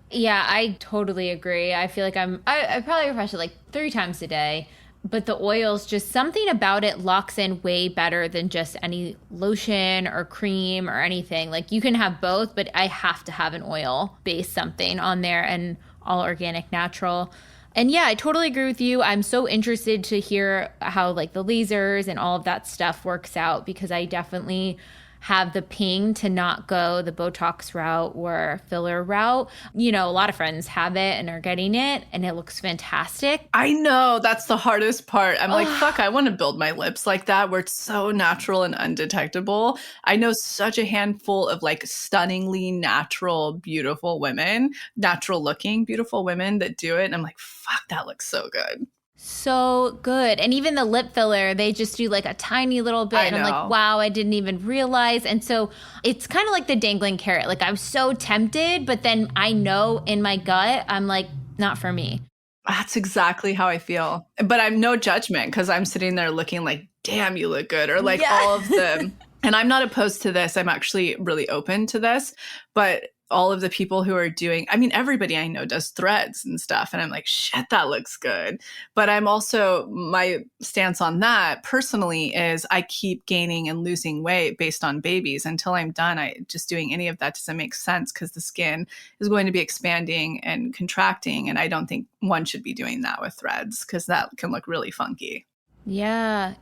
Yeah, I totally agree. I feel like I probably refresh it like 3 times a day, but the oils, just something about it locks in way better than just any lotion or cream or anything. Like you can have both, but I have to have an oil-based something on there, and all organic, natural. And yeah, I totally agree with you. I'm so interested to hear how like the lasers and all of that stuff works out, because I definitely have the ping to not go the Botox route or filler route. A lot of friends have it and are getting it, and it looks fantastic. I know, that's the hardest part. I'm like, fuck, I want to build my lips like that where it's so natural and undetectable. I know such a handful of like stunningly natural, beautiful women, natural looking, beautiful women that do it. And I'm like, fuck, that looks so good. So good. And even the lip filler, they just do like a tiny little bit. And I'm like, wow, I didn't even realize. And so it's kind of like the dangling carrot. Like I'm so tempted, but then I know in my gut, I'm like, not for me. That's exactly how I feel. But I'm no judgment because I'm sitting there looking like, damn, you look good. Or like all of them. And I'm not opposed to this. I'm actually really open to this. But all of the people who are doing, everybody I know does threads and stuff. And I'm like, shit, that looks good. But I'm also, my stance on that personally is I keep gaining and losing weight based on babies until I'm done. Just doing any of that doesn't make sense because the skin is going to be expanding and contracting. And I don't think one should be doing that with threads because that can look really funky. Yeah.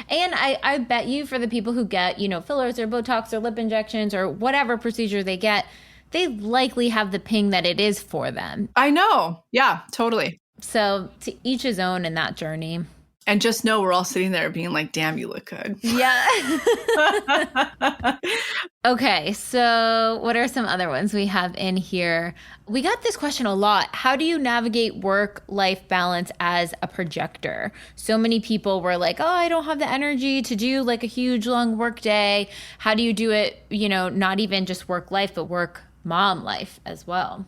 And I bet you for the people who get, fillers or Botox or lip injections or whatever procedure they get, they likely have the ping that it is for them. I know. Yeah, totally. So to each his own in that journey. And just know we're all sitting there being like, damn, you look good. Yeah. Okay, so what are some other ones we have in here? We got this question a lot. How do you navigate work-life balance as a projector? So many people were like, oh, I don't have the energy to do like a huge long work day. How do you do it, not even just work life, but work mom life as well?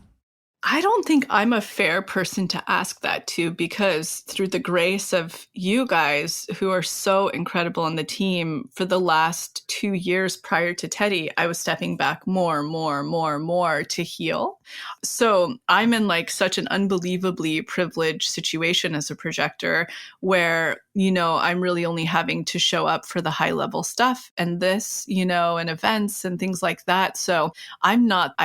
I don't think I'm a fair person to ask that to, because through the grace of you guys who are so incredible on the team, for the last 2 years prior to Teddy, I was stepping back more to heal. So I'm in like such an unbelievably privileged situation as a projector where, I'm really only having to show up for the high level stuff and this, and events and things like that. So I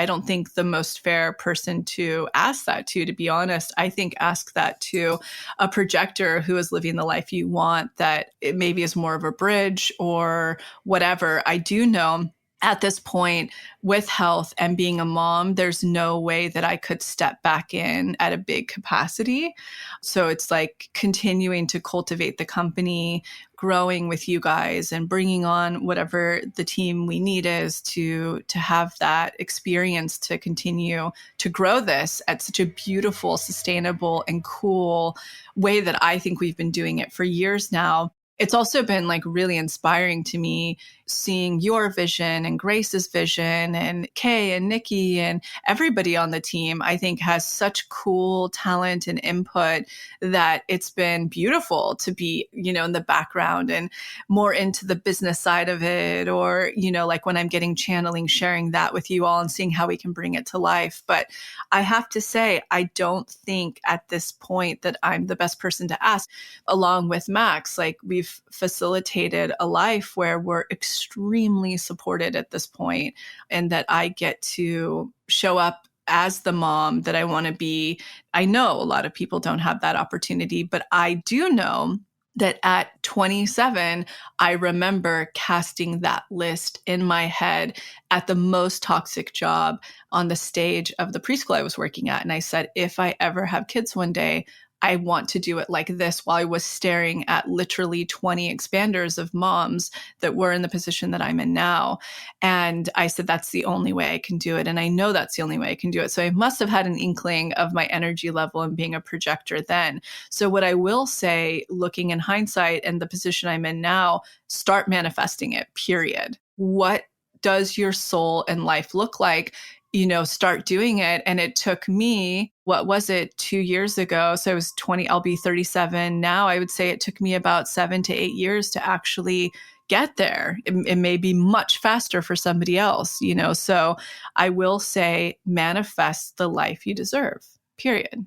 don't think the most fair person to ask that to be honest. I think ask that to a projector who is living the life you want, that it maybe is more of a bridge or whatever. I do know at this point, with health and being a mom, there's no way that I could step back in at a big capacity. So it's like continuing to cultivate the company, growing with you guys and bringing on whatever the team we need is to have that experience to continue to grow this at such a beautiful, sustainable, and cool way that I think we've been doing it for years now. It's also been like really inspiring to me seeing your vision and Grace's vision and Kay and Nikki and everybody on the team, I think has such cool talent and input that it's been beautiful to be, in the background and more into the business side of it, or, like when I'm getting channeling, sharing that with you all and seeing how we can bring it to life. But I have to say, I don't think at this point that I'm the best person to ask. Along with Max, like we've facilitated a life where we're extremely supported at this point, and that I get to show up as the mom that I want to be. I know a lot of people don't have that opportunity, but I do know that at 27, I remember casting that list in my head at the most toxic job on the stage of the preschool I was working at. And I said, if I ever have kids one day, I want to do it like this, while I was staring at literally 20 expanders of moms that were in the position that I'm in now. And I said, that's the only way I can do it. And I know that's the only way I can do it. So I must have had an inkling of my energy level and being a projector then. So what I will say, looking in hindsight and the position I'm in now, start manifesting it, period. What does your soul and life look like? Start doing it. And it took me, 2 years ago? So I was 20, I'll be 37 now. I would say it took me about 7 to 8 years to actually get there. It may be much faster for somebody else, so I will say manifest the life you deserve, period.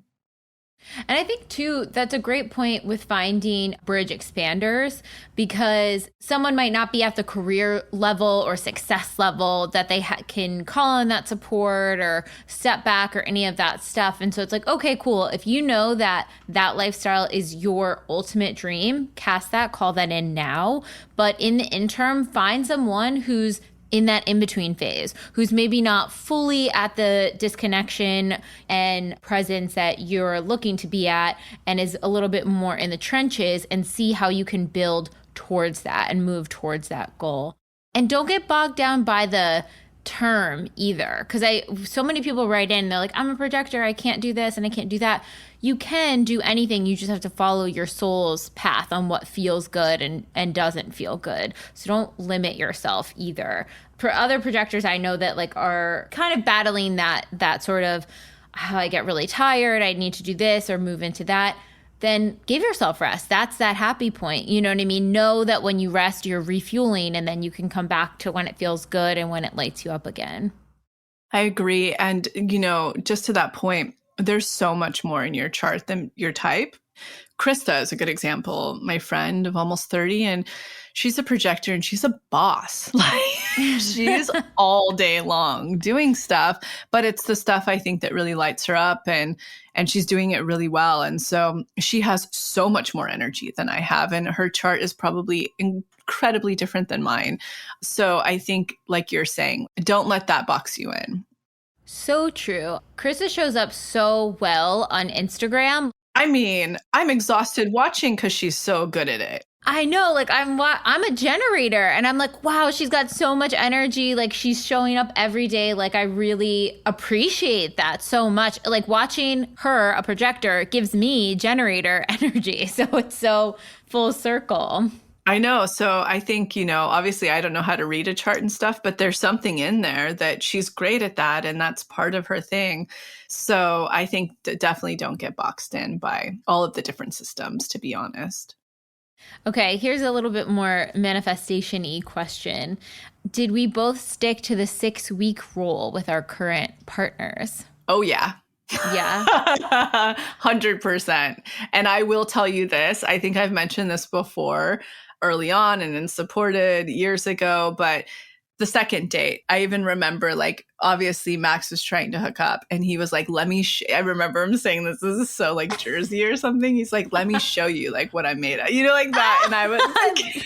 And I think too, that's a great point with finding bridge expanders, because someone might not be at the career level or success level that they can call on that support or step back or any of that stuff. And so it's like, okay, cool. If you know that that lifestyle is your ultimate dream, cast that, call that in now. But in the interim, find someone who's in that in-between phase, who's maybe not fully at the disconnection and presence that you're looking to be at, and is a little bit more in the trenches, and see how you can build towards that and move towards that goal. And don't get bogged down by the term either, because so many people write in, they're like, I'm a projector, I can't do this and I can't do that. You can do anything. You just have to follow your soul's path on what feels good and doesn't feel good. So don't limit yourself either. For other projectors I know that like are kind of battling that sort of, oh, I get really tired, I need to do this or move into that, then give yourself rest. That's that happy point. You know what I mean? Know that when you rest, you're refueling, and then you can come back to when it feels good and when it lights you up again. I agree. And, just to that point, there's so much more in your chart than your type. Krista is a good example, my friend of almost 30, and she's a projector and she's a boss. Like she's all day long doing stuff, but it's the stuff I think that really lights her up, and she's doing it really well. And so she has so much more energy than I have, and her chart is probably incredibly different than mine. So I think, like you're saying, don't let that box you in. So true. Krista shows up so well on Instagram. I mean, I'm exhausted watching because she's so good at it. I know, like I'm a generator and I'm like, wow, she's got so much energy. Like she's showing up every day. Like I really appreciate that so much. Like watching her, a projector, gives me generator energy. So it's so full circle. I know. So I think, obviously I don't know how to read a chart and stuff, but there's something in there that she's great at that. And that's part of her thing. So I think definitely don't get boxed in by all of the different systems, to be honest. Okay, here's a little bit more manifestation-y question. Did we both stick to the 6-week rule with our current partners? Oh, yeah. Yeah. 100%. And I will tell you this. I think I've mentioned this before early on and then supported years ago, but the second date, I even remember, like, obviously Max was trying to hook up and he was like, I remember him saying this is so like Jersey or something. He's like, let me show you like what I'm made of, like that. And I was like,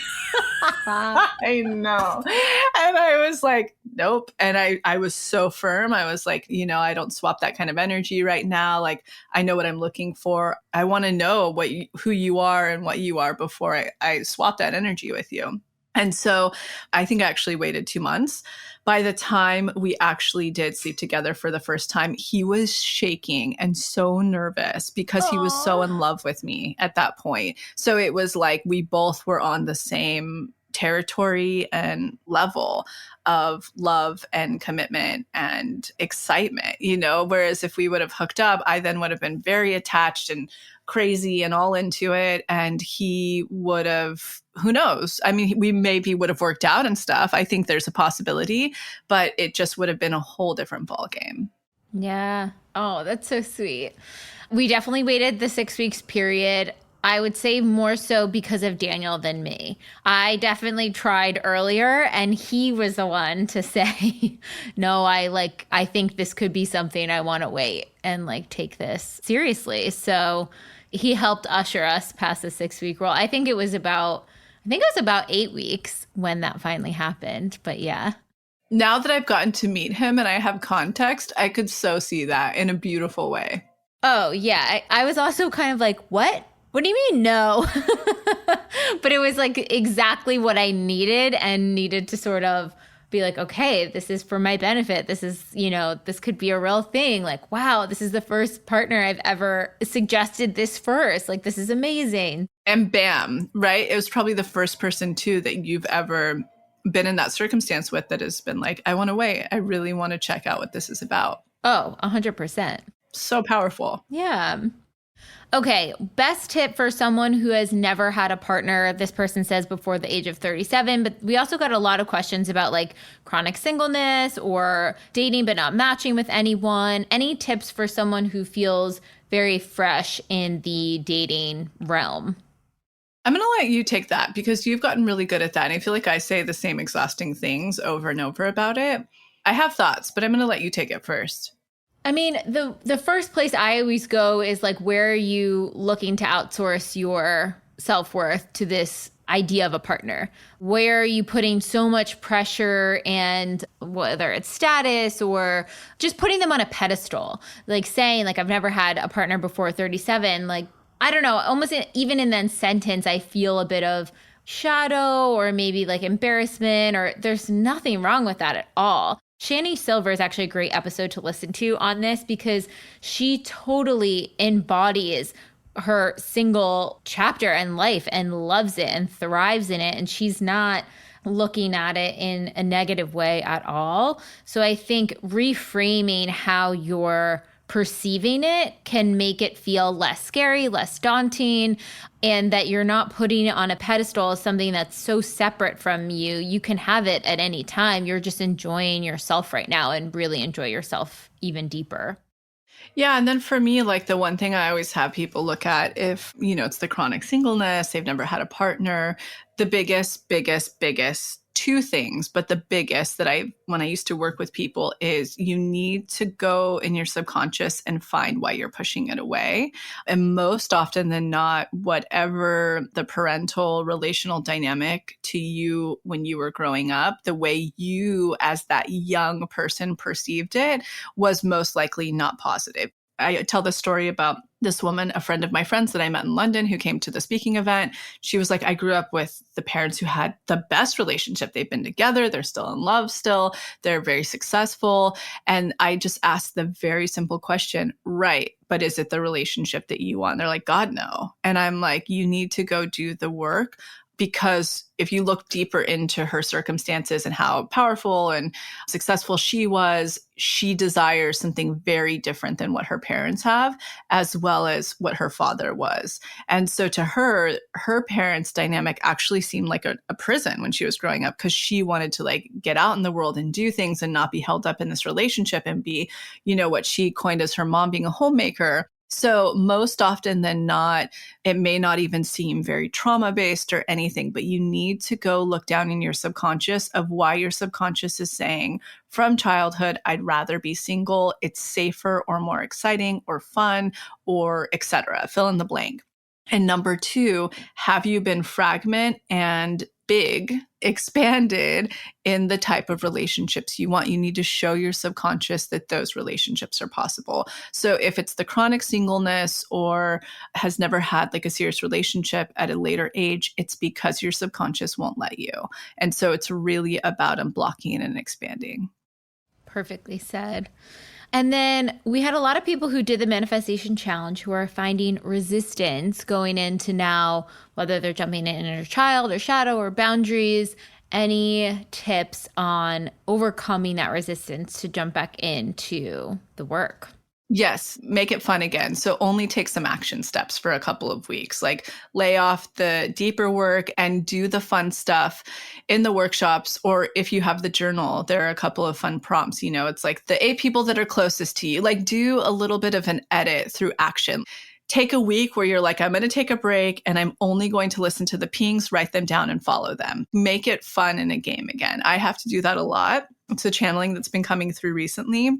I know. And I was like, nope. And I was so firm. I was like, I don't swap that kind of energy right now. Like, I know what I'm looking for. I want to know who you are and what you are before I swap that energy with you. And so I think I actually waited 2 months. By the time we actually did sleep together for the first time, he was shaking and so nervous because he was so in love with me at that point. So it was like we both were on the same territory and level of love and commitment and excitement, whereas if we would have hooked up, I then would have been very attached and crazy and all into it. And he would have, who knows? I mean, we maybe would have worked out and stuff. I think there's a possibility, but it just would have been a whole different ballgame. Yeah. Oh, that's so sweet. We definitely waited the 6 weeks period. I would say more so because of Daniel than me. I definitely tried earlier and he was the one to say, no, I think this could be something. I want to wait and like take this seriously. So he helped usher us past the 6-week rule. I think it was about 8 weeks when that finally happened. But yeah. Now that I've gotten to meet him and I have context, I could so see that in a beautiful way. Oh, yeah. I was also kind of like, what? What do you mean no? But it was like exactly what I needed and needed to sort of be like, okay, this is for my benefit. This is, this could be a real thing. Like, wow, this is the first partner I've ever suggested this first. Like, this is amazing. And bam, right? It was probably the first person too that you've ever been in that circumstance with that has been like, I want to wait. I really want to check out what this is about. Oh, 100%. So powerful. Yeah. Okay, best tip for someone who has never had a partner, this person says before the age of 37, but we also got a lot of questions about like chronic singleness or dating but not matching with anyone. Any tips for someone who feels very fresh in the dating realm? I'm going to let you take that because you've gotten really good at that. And I feel like I say the same exhausting things over and over about it. I have thoughts, but I'm going to let you take it first. I mean, the first place I always go is like, where are you looking to outsource your self-worth to this idea of a partner? Where are you putting so much pressure, and whether it's status or just putting them on a pedestal, like saying like, I've never had a partner before 37. Like, I don't know, almost even in that sentence, I feel a bit of shadow or maybe like embarrassment, or there's nothing wrong with that at all. Shani Silver is actually a great episode to listen to on this because she totally embodies her single chapter in life and loves it and thrives in it. And she's not looking at it in a negative way at all. So I think reframing how you're perceiving it can make it feel less scary, less daunting, and that you're not putting it on a pedestal as something that's so separate from you. You can have it at any time. You're just enjoying yourself right now and really enjoy yourself even deeper. Yeah. And then for me, like the one thing I always have people look at, if, it's the chronic singleness, they've never had a partner, the biggest two things, but the biggest that when I used to work with people is you need to go in your subconscious and find why you're pushing it away. And most often than not, whatever the parental relational dynamic to you when you were growing up, the way you as that young person perceived it was most likely not positive. I tell this story about this woman, a friend of my friends that I met in London who came to the speaking event. She was like, I grew up with the parents who had the best relationship. They've been together. They're still in love still. They're very successful. And I just asked the very simple question, right, but is it the relationship that you want? They're like, God, no. And I'm like, you need to go do the work. Because if you look deeper into her circumstances and how powerful and successful she was, she desires something very different than what her parents have, as well as what her father was. And so to her, her parents' dynamic actually seemed like a prison when she was growing up, because she wanted to like get out in the world and do things and not be held up in this relationship and be, what she coined as her mom being a homemaker. So most often than not, it may not even seem very trauma-based or anything, but you need to go look down in your subconscious of why your subconscious is saying from childhood, I'd rather be single. It's safer or more exciting or fun or etc. Fill in the blank. And number two, have you been fragment and expanded in the type of relationships you want? You need to show your subconscious that those relationships are possible. So if it's the chronic singleness or has never had like a serious relationship at a later age, it's because your subconscious won't let you. And so it's really about unblocking and expanding. Perfectly said. And then we had a lot of people who did the manifestation challenge who are finding resistance going into now, whether they're jumping in inner child or shadow or boundaries. Any tips on overcoming that resistance to jump back into the work? Yes, make it fun again. So only take some action steps for a couple of weeks, like lay off the deeper work and do the fun stuff in the workshops. Or if you have the journal, there are a couple of fun prompts. It's like the 8 people that are closest to you, like do a little bit of an edit through action. Take a week where you're like, I'm going to take a break and I'm only going to listen to the pings, write them down and follow them. Make it fun in a game again. I have to do that a lot. It's a channeling that's been coming through recently.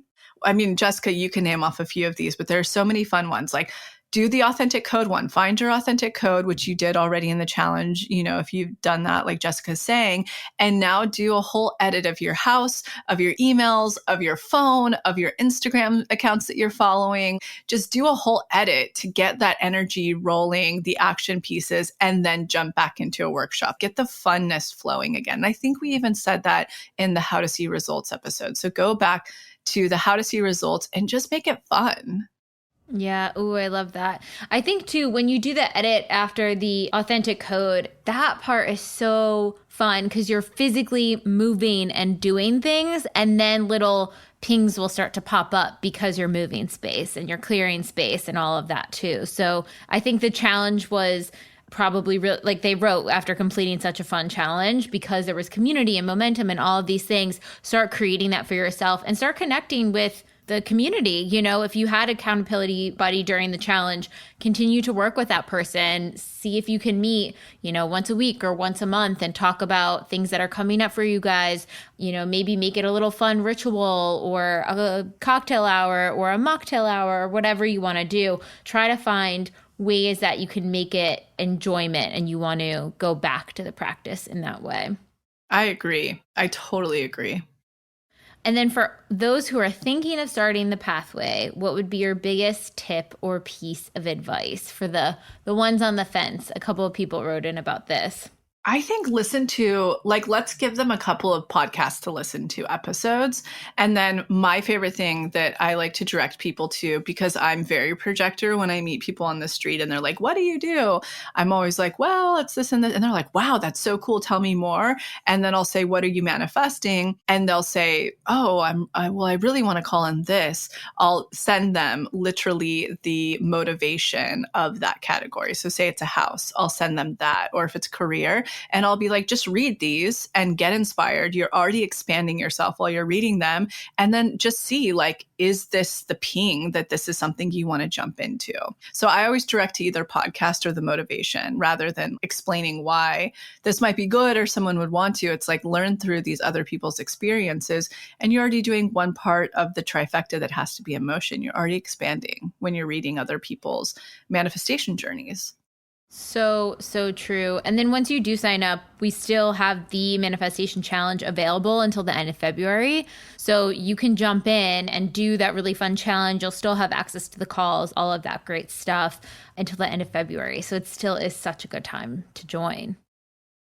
I mean, Jessica, you can name off a few of these, but there are so many fun ones. Like do the authentic code one. Find your authentic code, which you did already in the challenge, if you've done that, like Jessica's saying, and now do a whole edit of your house, of your emails, of your phone, of your Instagram accounts that you're following. Just do a whole edit to get that energy rolling, the action pieces, and then jump back into a workshop. Get the funness flowing again. And I think we even said that in the How to See Results episode. So go back to the How to See Results and just make it fun. Yeah. Ooh, I love that. I think too, when you do the edit after the authentic code, that part is so fun because you're physically moving and doing things, and then little pings will start to pop up because you're moving space and you're clearing space and all of that too. So I think the challenge was probably like they wrote after completing such a fun challenge, because there was community and momentum and all of these things, start creating that for yourself and start connecting with the community. If you had accountability buddy during the challenge, continue to work with that person, see if you can meet, once a week or once a month and talk about things that are coming up for you guys. Maybe make it a little fun ritual or a cocktail hour or a mocktail hour or whatever you want to do. Try to find ways that you can make it enjoyment and you want to go back to the practice in that way. I agree. I totally agree. And then for those who are thinking of starting the pathway, what would be your biggest tip or piece of advice for the ones on the fence? A couple of people wrote in about this. I think let's give them a couple of podcasts to listen to, episodes. And then my favorite thing that I like to direct people to, because I'm very projector when I meet people on the street and they're like, what do you do? I'm always like, well, it's this and this. And they're like, wow, that's so cool. Tell me more. And then I'll say, what are you manifesting? And they'll say, oh, I really want to call in this. I'll send them literally the motivation of that category. So say it's a house, I'll send them that. Or if it's career, And I'll be like, just read these and get inspired. You're already expanding yourself while you're reading them. And then just see, like, is this the ping that this is something you want to jump into? So I always direct to either podcast or the motivation rather than explaining why this might be good or someone would want to. It's like, learn through these other people's experiences. And you're already doing one part of the trifecta that has to be emotion. You're already expanding when you're reading other people's manifestation journeys. So true. And then once you do sign up, we still have the manifestation challenge available until the end of February. So you can jump in and do that really fun challenge. You'll still have access to the calls, all of that great stuff until the end of February. So it still is such a good time to join.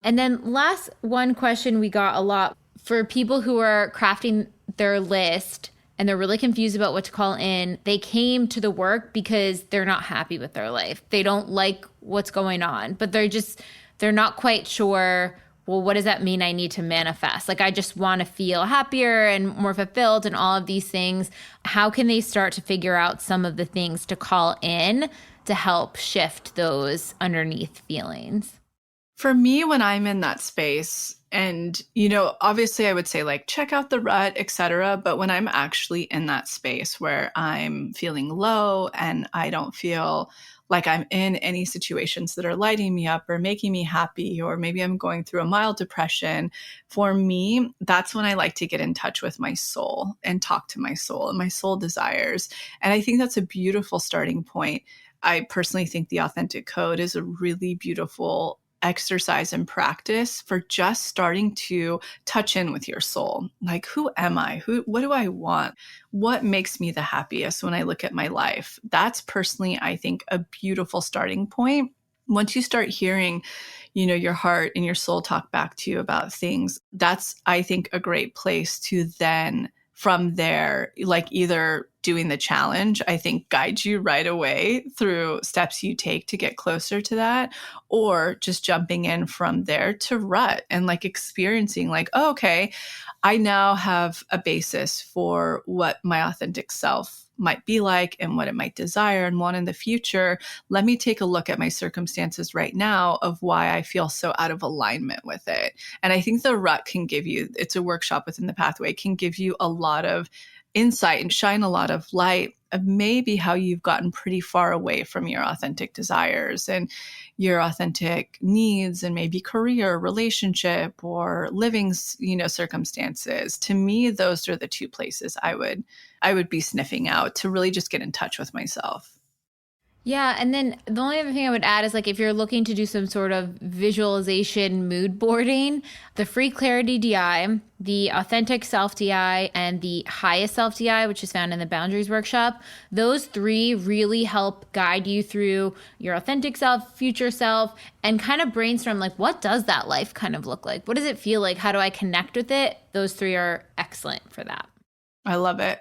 And then last one question we got a lot for people who are crafting their list and they're really confused about what to call in. They came to the work because they're not happy with their life. They don't like what's going on, but they're not quite sure, well, what does that mean I need to manifest? Like, I just want to feel happier and more fulfilled and all of these things. How can they start to figure out some of the things to call in to help shift those underneath feelings? For me, when I'm in that space, and, obviously I would say, like, check out the rut, etc. But when I'm actually in that space where I'm feeling low and I don't feel like I'm in any situations that are lighting me up or making me happy, or maybe I'm going through a mild depression, for me, that's when I like to get in touch with my soul and talk to my soul and my soul desires. And I think that's a beautiful starting point. I personally think the Authentic Code is a really beautiful exercise and practice for just starting to touch in with your soul. Like, who am I? What do I want? What makes me the happiest when I look at my life? That's personally, I think, a beautiful starting point. Once you start hearing, your heart and your soul talk back to you about things, that's, I think, a great place to then from there, like, either doing the challenge, I think, guides you right away through steps you take to get closer to that, or just jumping in from there to rut and, like, experiencing, like, oh, okay, I now have a basis for what my authentic self might be like and what it might desire and want in the future. Let me take a look at my circumstances right now of why I feel so out of alignment with it. And I think the rut can give you, it's a workshop within the pathway, can give you a lot of insight and shine a lot of light of maybe how you've gotten pretty far away from your authentic desires and your authentic needs, and maybe career, relationship, or living, circumstances. To me, those are the two places I would be sniffing out to really just get in touch with myself. Yeah. And then the only other thing I would add is, like, if you're looking to do some sort of visualization mood boarding, the free clarity DI, the authentic self DI, and the highest self DI, which is found in the boundaries workshop, those three really help guide you through your authentic self, future self, and kind of brainstorm, like, what does that life kind of look like? What does it feel like? How do I connect with it? Those three are excellent for that. I love it.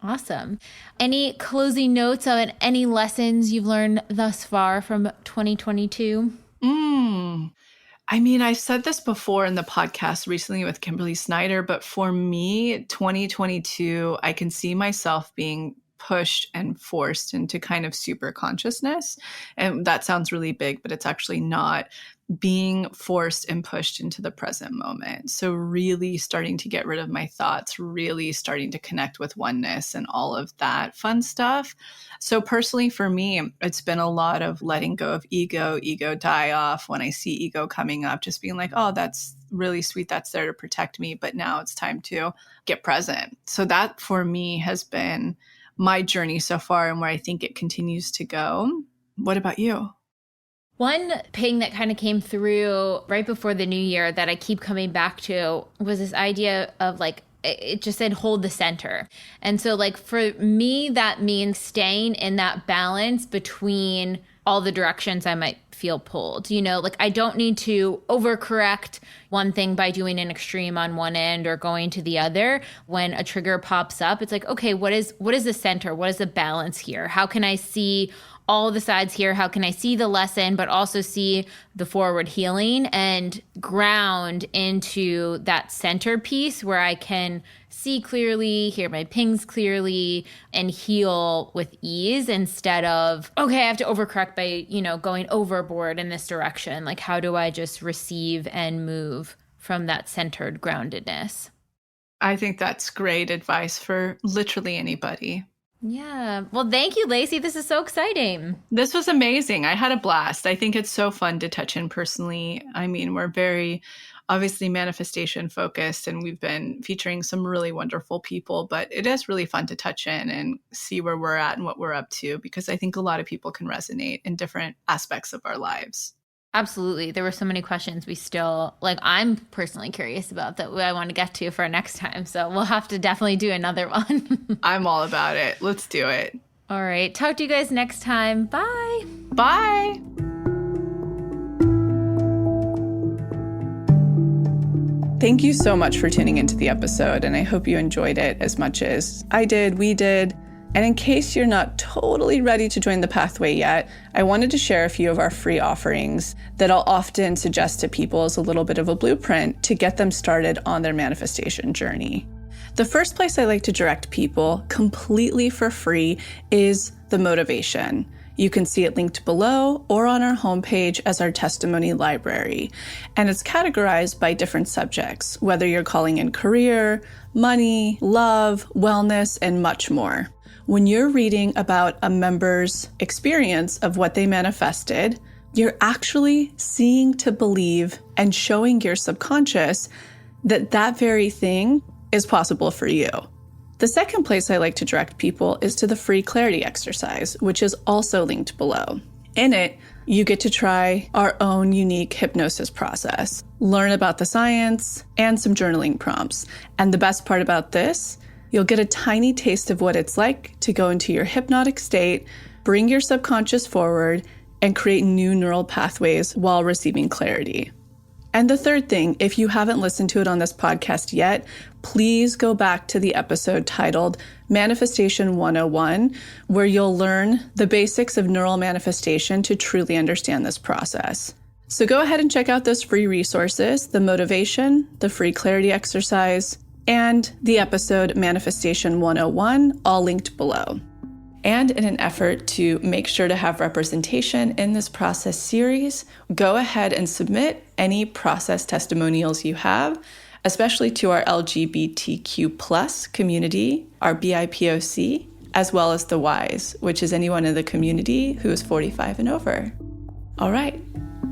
Awesome. Any closing notes on any lessons you've learned thus far from 2022? I mean, I've said this before in the podcast recently with Kimberly Snyder, but for me, 2022, I can see myself being pushed and forced into kind of super consciousness. And that sounds really big, but it's actually not. Being forced and pushed into the present moment. So really starting to get rid of my thoughts, really starting to connect with oneness and all of that fun stuff. So personally for me, it's been a lot of letting go of ego die off when I see ego coming up, just being like, oh, that's really sweet. That's there to protect me. But now it's time to get present. So that for me has been my journey so far and where I think it continues to go. What about you? One ping that kind of came through right before the new year that I keep coming back to was this idea of, like, it just said hold the center. And so, like, for me, that means staying in that balance between all the directions I might feel pulled. Like, I don't need to overcorrect one thing by doing an extreme on one end or going to the other. When a trigger pops up, it's like, okay, what is the center? What is the balance here? How can I see all the sides here. How can I see the lesson, but also see the forward healing and ground into that centerpiece where I can see clearly, hear my pings clearly, and heal with ease instead of, okay, I have to overcorrect by, going overboard in this direction. Like, how do I just receive and move from that centered groundedness? I think that's great advice for literally anybody. Yeah. Well, thank you, Lacy. This is so exciting. This was amazing. I had a blast. I think it's so fun to touch in personally. I mean, we're very obviously manifestation focused, and we've been featuring some really wonderful people, but it is really fun to touch in and see where we're at and what we're up to, because I think a lot of people can resonate in different aspects of our lives. Absolutely. There were so many questions we still, I'm personally curious about that I want to get to for next time. So we'll have to definitely do another one. I'm all about it. Let's do it. All right. Talk to you guys next time. Bye. Bye. Thank you so much for tuning into the episode, and I hope you enjoyed it as much as I did, we did. And in case you're not totally ready to join the pathway yet, I wanted to share a few of our free offerings that I'll often suggest to people as a little bit of a blueprint to get them started on their manifestation journey. The first place I like to direct people completely for free is the motivation. You can see it linked below or on our homepage as our testimony library. And it's categorized by different subjects, whether you're calling in career, money, love, wellness, and much more. When you're reading about a member's experience of what they manifested, you're actually seeing to believe and showing your subconscious that that very thing is possible for you. The second place I like to direct people is to the free clarity exercise, which is also linked below. In it, you get to try our own unique hypnosis process, learn about the science, and some journaling prompts. And the best part about this, you'll get a tiny taste of what it's like to go into your hypnotic state, bring your subconscious forward, and create new neural pathways while receiving clarity. And the third thing, if you haven't listened to it on this podcast yet, please go back to the episode titled Manifestation 101, where you'll learn the basics of neural manifestation to truly understand this process. So go ahead and check out those free resources, the motivation, the free clarity exercise, and the episode Manifestation 101, all linked below. And in an effort to make sure to have representation in this process series, go ahead and submit any process testimonials you have, especially to our LGBTQ+ community, our BIPOC, as well as the Ys, which is anyone in the community who is 45 and over. All right,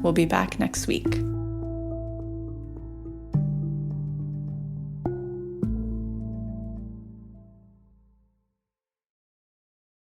we'll be back next week.